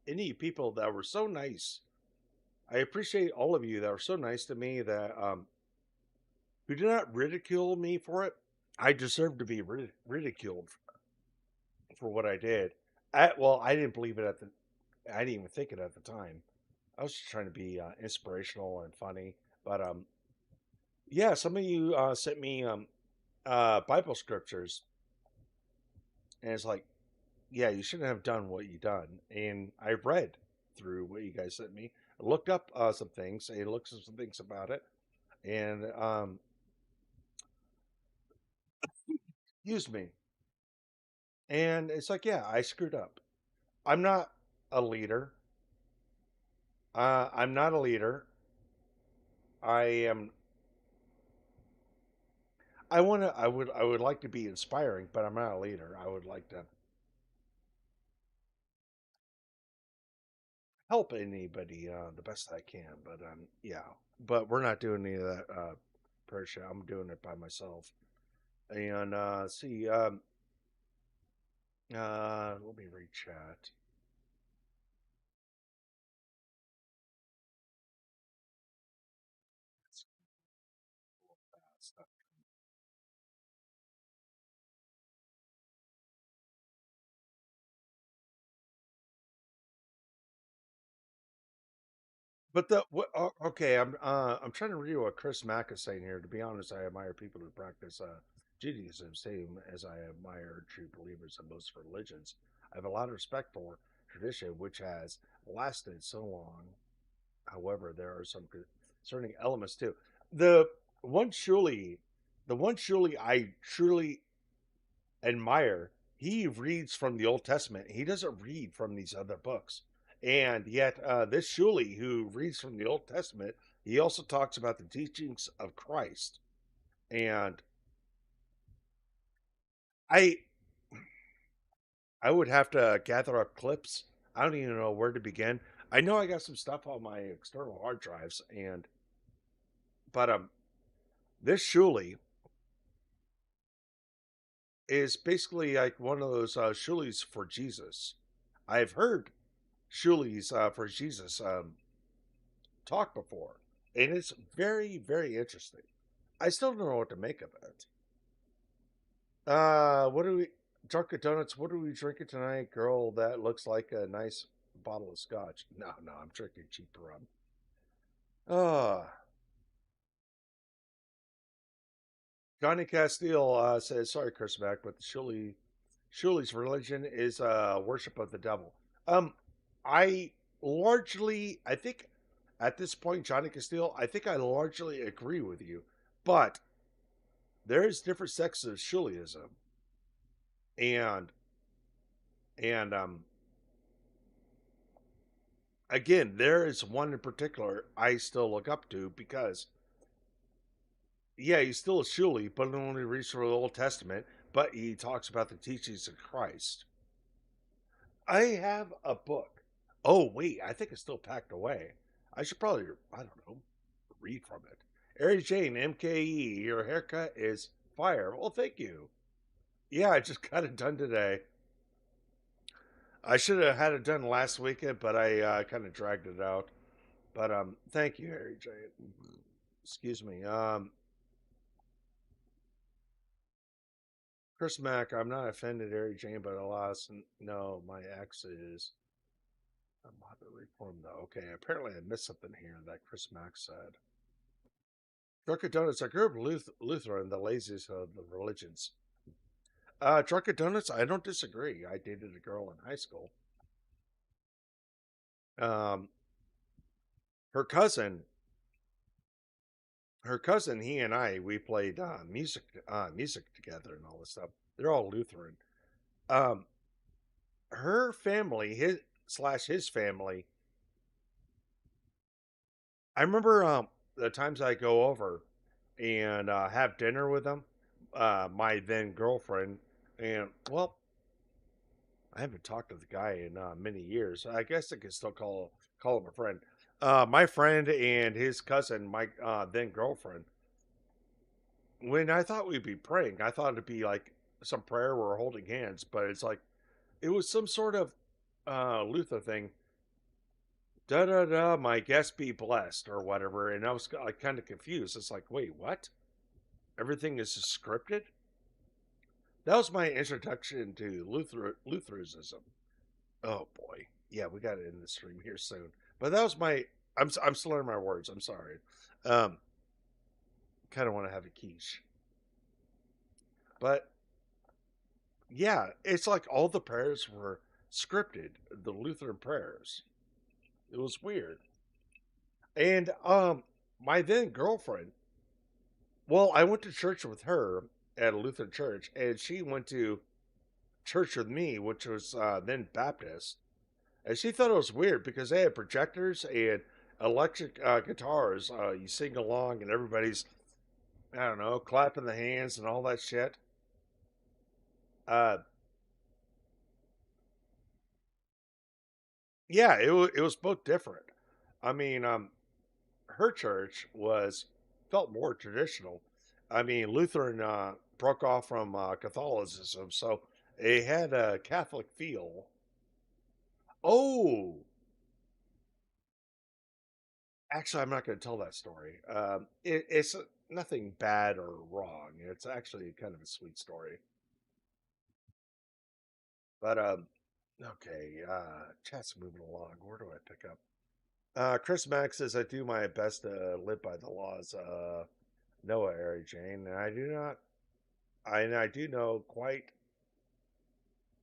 any people that were so nice. I appreciate all of you that were so nice to me that who did not ridicule me for it. I deserve to be ridiculed for what I did. Well, I didn't believe it at the. I didn't even think it at the time. I was just trying to be inspirational and funny. But yeah, some of you sent me Bible scriptures, and it's like, yeah, you shouldn't have done what you done. And I read through what you guys sent me, looked up some things, and looked at some things about it, and excuse me. And it's like, yeah, I screwed up. I'm not a leader. I'm not a leader. I am. I want to. I would. I would like to be inspiring, but I'm not a leader. I would like to help anybody the best I can. But yeah. But we're not doing any of that prayer shit. I'm doing it by myself. And see. Let me read chat. It's fast. But okay, I'm trying to read what Chris Mack is saying here. To be honest, I admire people who practice Judaism, same as I admire true believers in most religions. I have a lot of respect for tradition, which has lasted so long. However, there are some concerning elements too. The one surely, the one surely I truly admire, he reads from the Old Testament. He doesn't read from these other books. And yet, this Shuli, who reads from the Old Testament, he also talks about the teachings of Christ. And I, I would have to gather up clips. I don't even know where to begin. I know I got some stuff on my external hard drives, and but this Shuli is basically like one of those Shulis for Jesus. I've heard Shulis for Jesus talked before, and it's very, very interesting. I still don't know what to make of it. What do we, Drunken Donuts? What are we drinking tonight, girl? That looks like a nice bottle of scotch. No, no, I'm drinking cheap rum. Uh, Johnny Castile says, "Sorry, Chris Mack, but the Shuli's religion is worship of the devil." I I think, at this point, Johnny Castile, I think I largely agree with you, but there's different sects of Shulism, and and again, there is one in particular I still look up to because yeah, he's still a Shuli, but only reads from the Old Testament, but he talks about the teachings of Christ. I have a book. Oh wait, I think it's still packed away. I should probably, I don't know, read from it. Ari Jane, MKE, your haircut is fire. Well, thank you. Yeah, I just got it done today. I should have had it done last weekend, but I kind of dragged it out. But thank you, Harry J. Excuse me. Chris Mack, I'm not offended, Harry Jane, but alas, no, my ex is a moderate reform though. Okay, apparently I missed something here that Chris Mack said. Drunken Donuts, I grew up Lutheran, the laziest of the religions. Drunken Donuts, I don't disagree. I dated a girl in high school. Um, her cousin, he and I, we played music together and all this stuff. They're all Lutheran. Um, her family, his family. I remember the times I go over and have dinner with them. My then girlfriend, and well, I haven't talked to the guy in many years. I guess I could still call him a friend. My friend and his cousin, my then girlfriend. When I thought we'd be praying, I thought it'd be like some prayer where we're holding hands, but it's like it was some sort of Luther thing. Da da da, my guest be blessed or whatever, and I was like kind of confused. It's like, wait, what? Everything is scripted. That was my introduction to Lutheranism. Oh boy, yeah, we got it in the stream here soon. But that was my. I'm slurring my words. I'm sorry. Um, kind of want to have a quiche, but yeah, it's like all the prayers were scripted. The Lutheran prayers. It was weird. And my then girlfriend. Well, I went to church with her at a Lutheran church, and she went to church with me, which was then Baptist. And she thought it was weird because they had projectors and electric guitars. You sing along, and everybody's, I don't know, clapping the hands and all that shit. Uh, yeah, it was both different. I mean, her church was felt more traditional. I mean, Lutheran broke off from Catholicism, so it had a Catholic feel. Oh, actually, I'm not going to tell that story. It's nothing bad or wrong. It's actually kind of a sweet story. But okay, chat's moving along. Where do I pick up? Chris Max says I do my best to live by the laws. Noah, Ari Jane, and I do not. I do know quite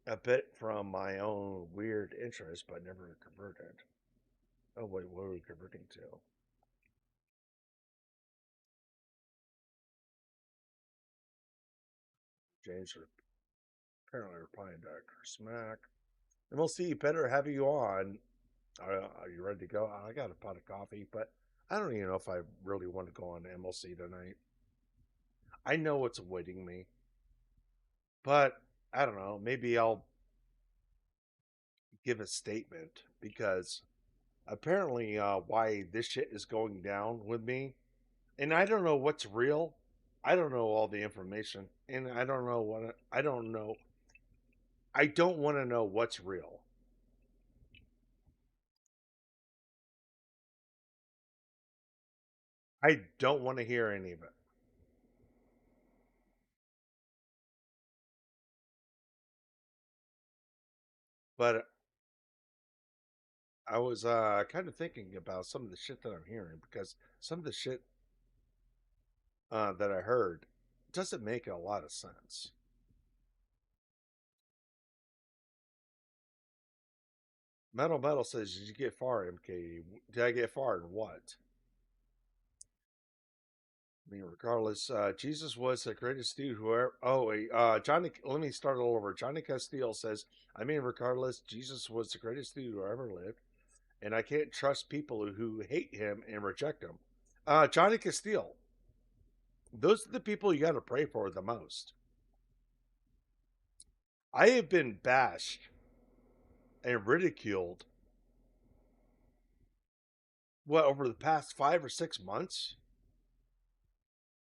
a bit from my own weird interest, but never converted. Oh wait, what are we converting to? James are apparently replying to Chris Mack. And we'll see. Better have you on. Are you ready to go? I got a pot of coffee, but I don't even know if I really want to go on MLC tonight. I know what's awaiting me, but I don't know. Maybe I'll give a statement because apparently why this shit is going down with me, and I don't know what's real. I don't know all the information, and I don't know what I don't know. I don't want to know what's real. I don't want to hear any of it. But I was kind of thinking about some of the shit that I'm hearing because some of the shit that I heard doesn't make a lot of sense. Metal says, "Did you get far, MK? Did I get far in what?" I mean, regardless, Jesus was the greatest dude whoever. Oh, wait, Johnny. Let me start all over. Johnny Castile says, "I mean, regardless, Jesus was the greatest dude who ever lived, and I can't trust people who hate him and reject him." Johnny Castile. Those are the people you got to pray for the most. I have been bashed and ridiculed. What over the past 5 or 6 months?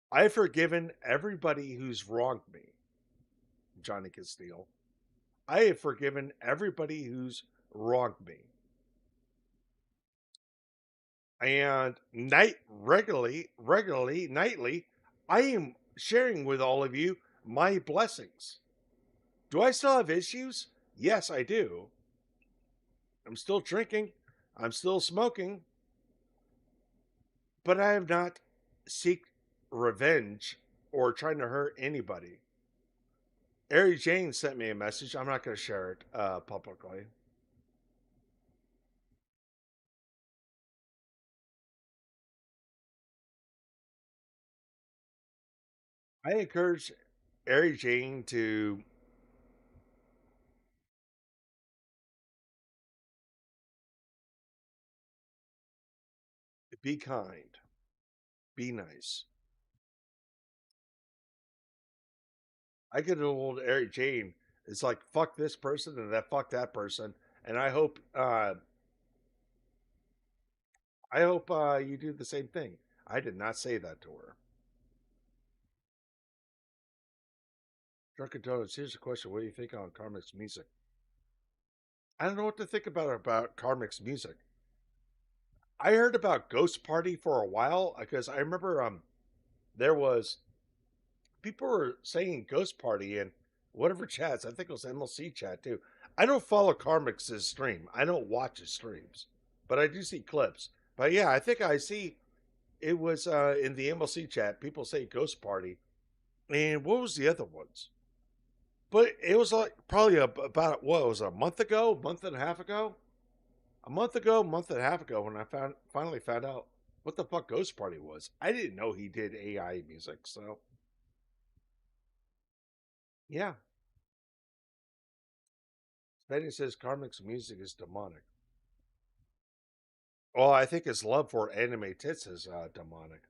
I've forgiven everybody who's wronged me. Johnny Castile. I have forgiven everybody who's wronged me. And nightly, I am sharing with all of you my blessings. Do I still have issues? Yes, I do. I'm still drinking. I'm still smoking. But I have not revenge or trying to hurt anybody. Ari Jane sent me a message. I'm not going to share it publicly. I encourage Ari Jane to be kind, be nice. I get old Ari Jane. It's like fuck this person and that fuck that person, and I hope you do the same thing. I did not say that to her. Drunken Donuts. Here's a question: what do you think on Karmic's music? I don't know what to think about Karmic's music. I heard about Ghost Party for a while because I remember there was people were saying Ghost Party and whatever chats. I think it was MLC chat too. I don't follow Karmic's stream. I don't watch his streams, but I do see clips. But yeah, I think I see it was in the MLC chat. People say Ghost Party, and what was the other ones? But it was like probably about what was it, a month ago, month and a half ago, month and a half ago when I finally found out what the fuck Ghost Party was. I didn't know he did AI music, so yeah. Betty says Karmic's music is demonic. Well, I think his love for anime tits is demonic.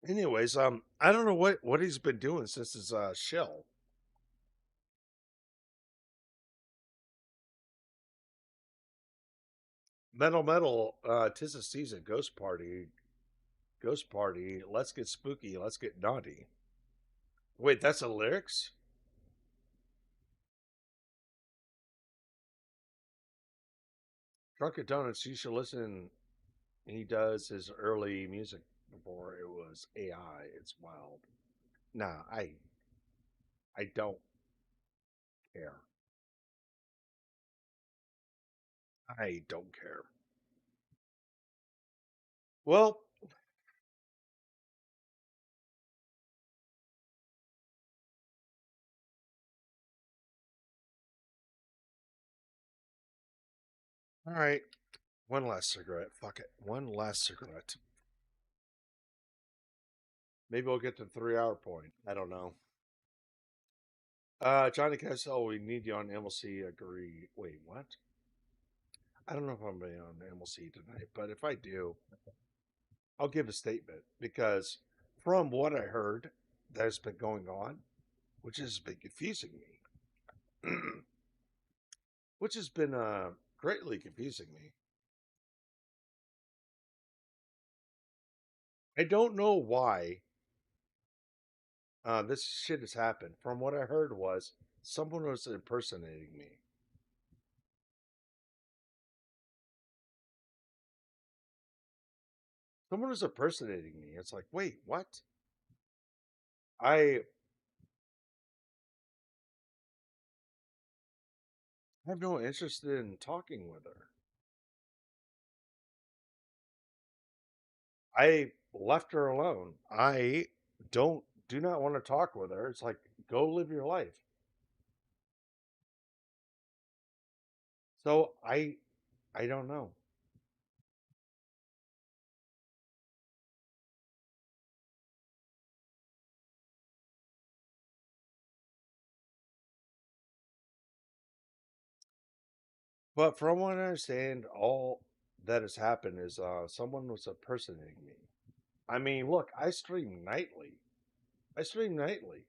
Anyways, I don't know what he's been doing since his shell. Metal, tis the season, ghost party, let's get spooky, let's get naughty. Wait, that's the lyrics? Drunken Donuts, you should listen. He does his early music before it was AI. It's wild. Nah, I don't care. I don't care. Well, all right. One last cigarette. Fuck it. One last cigarette. Maybe we'll get to the 3 hour point. I don't know. Johnny Cassell, we need you on MLC. Agree. Wait, what? I don't know if I'm going to be on MLC tonight, but if I do, I'll give a statement because from what I heard that's been going on, which has been confusing me, which has been greatly confusing me. I don't know why this shit has happened. From what I heard was someone was impersonating me. Someone was impersonating me. It's like, wait, what? I have no interest in talking with her. I left her alone. I do not want to talk with her. It's like, go live your life. So I don't know. But from what I understand, all that has happened is someone was impersonating me. I mean, look, I stream nightly. I stream nightly.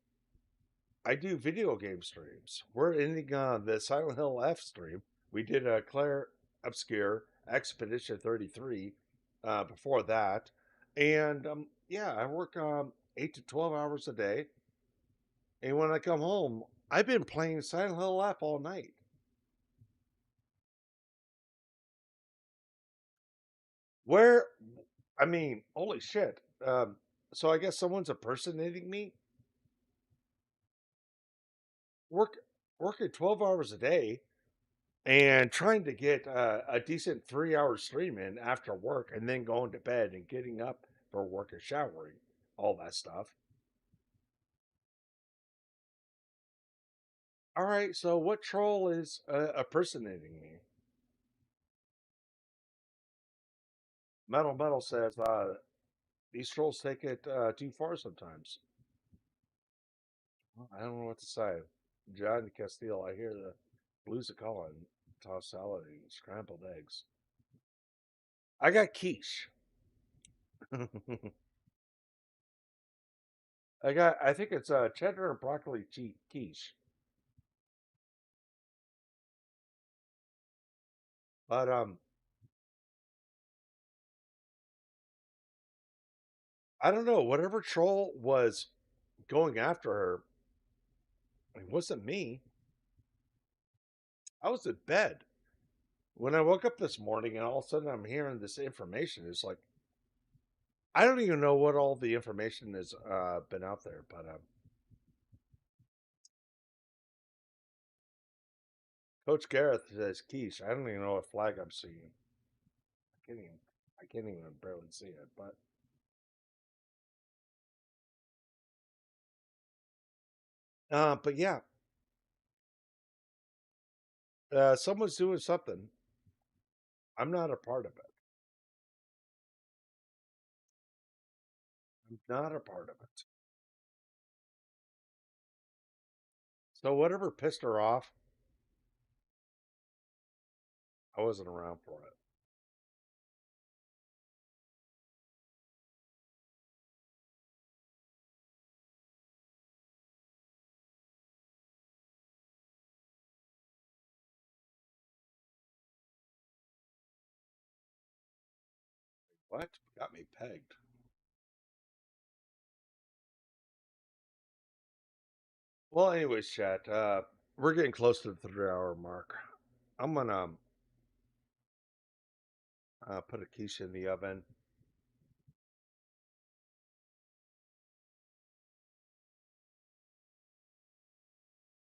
I do video game streams. We're ending the Silent Hill F stream. We did a Claire Obscure Expedition 33 before that. And yeah, I work 8 to 12 hours a day. And when I come home, I've been playing Silent Hill F all night. Where, I mean, holy shit. So I guess someone's impersonating me. Work Working 12 hours a day and trying to get a decent 3 hour stream in after work and then going to bed and getting up for work and showering, all that stuff. All right, so what troll is impersonating me? Metal says these trolls take it too far sometimes. Well, I don't know what to say. John Castile, I hear the blues are calling. Tossed salad and scrambled eggs. I got quiche. I think it's cheddar and broccoli quiche. But I don't know. Whatever troll was going after her, it wasn't me. I was in bed when I woke up this morning, and all of a sudden I'm hearing this information. It's like I don't even know what all the information has been out there, but Coach Gareth says quiche. I don't even know what flag I'm seeing. I can't even. I can't even barely see it, but yeah, someone's doing something. I'm not a part of it. I'm not a part of it. So whatever pissed her off, I wasn't around for it. What got me pegged? Well, anyways, chat. We're getting close to the 3 hour mark. I'm gonna put a quiche in the oven.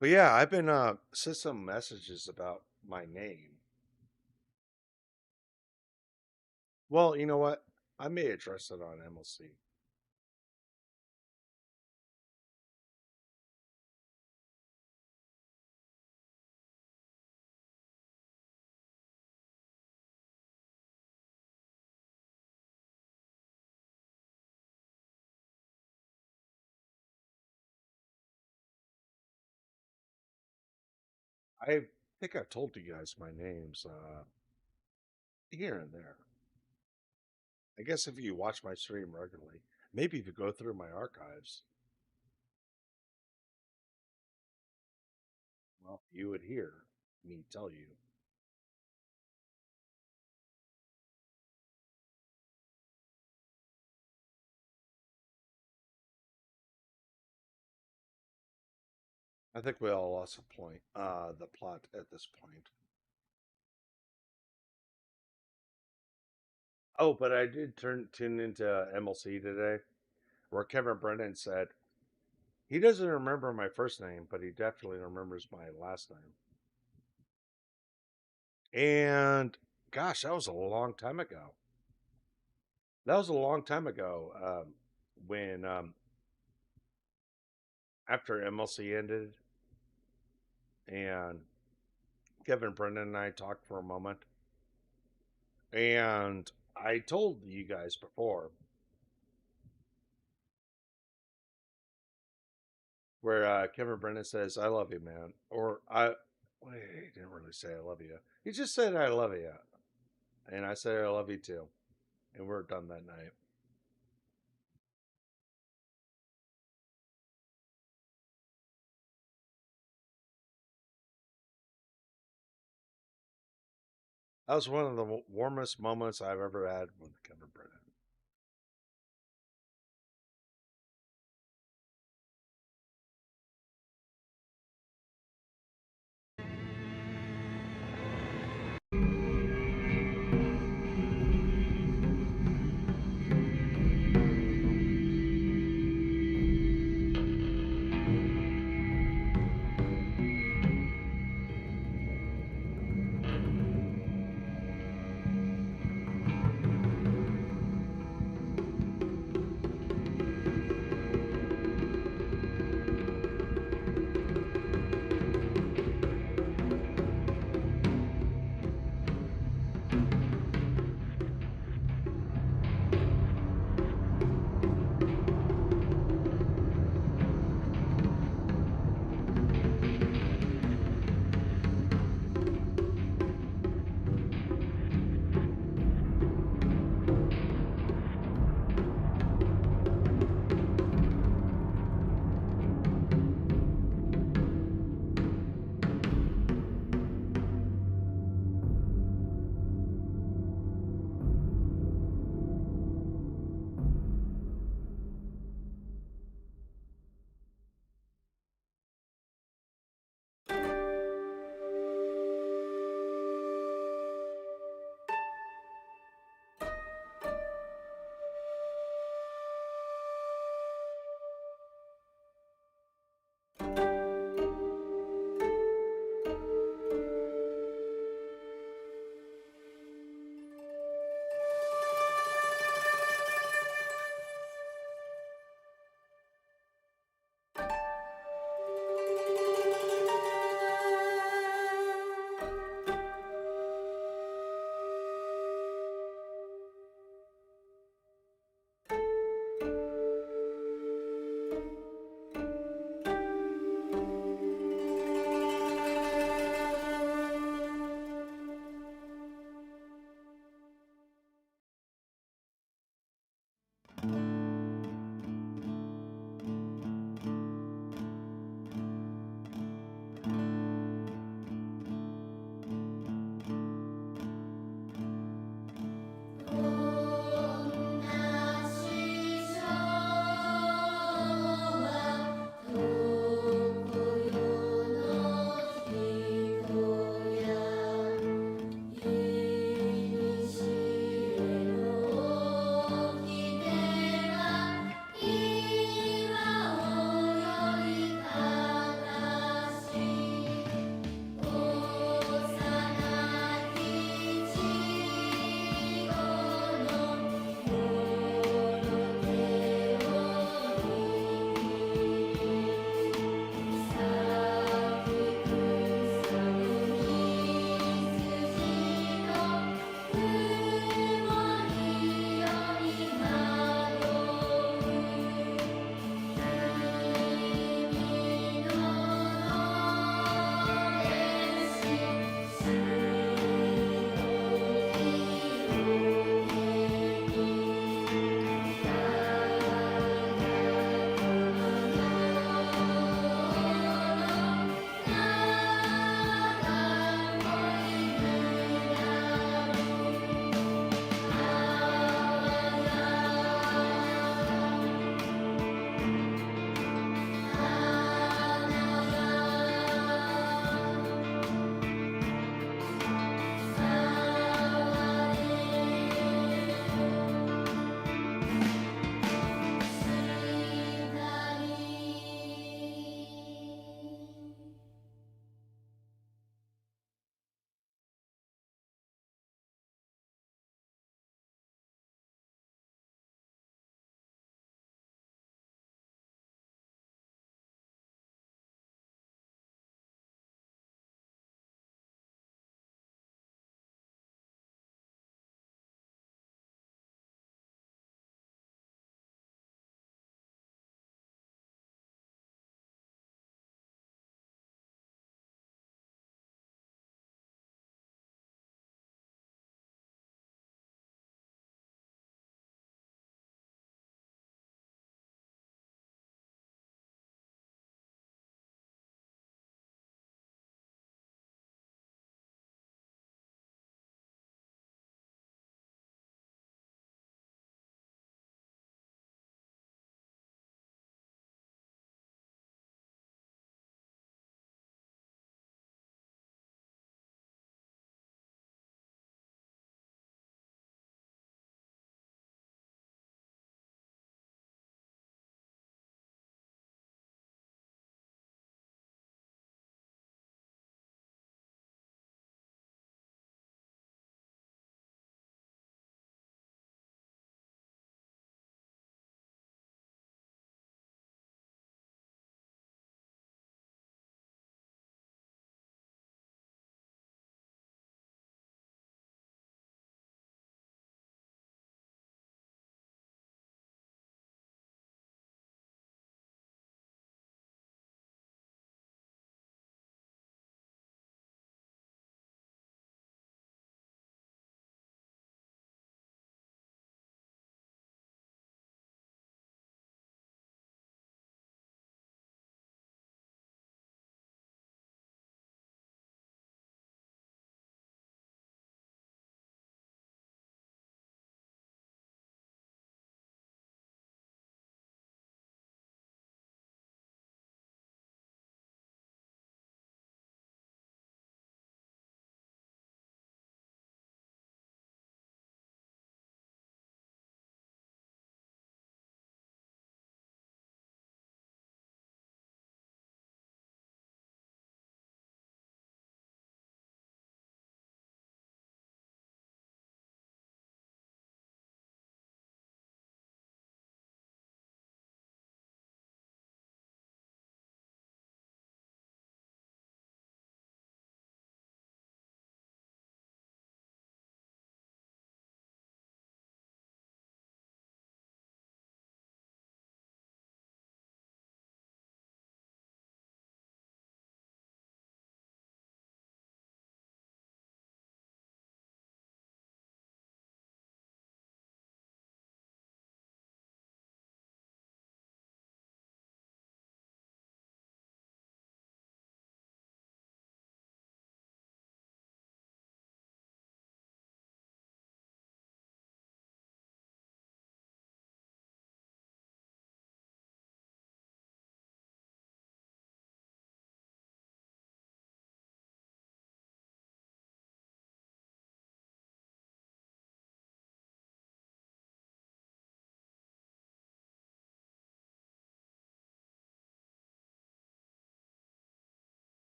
But yeah, I've been sent some messages about my name. Well, you know what? I may address it on MLC. I think I've told you guys my names here and there. I guess if you watch my stream regularly, maybe if you go through my archives, well, you would hear me tell you. I think we all lost the plot at this point. Oh, but I did tune into MLC today, where Kevin Brennan said he doesn't remember my first name, but he definitely remembers my last name. And gosh, that was a long time ago. That was a long time ago when after MLC ended and Kevin Brennan and I talked for a moment. And I told you guys before where Kevin Brennan says, I love you, man. Or wait, he didn't really say I love you. He just said, I love you. And I said, I love you too. And we're done that night. That was one of the warmest moments I've ever had with Kevin Brennan.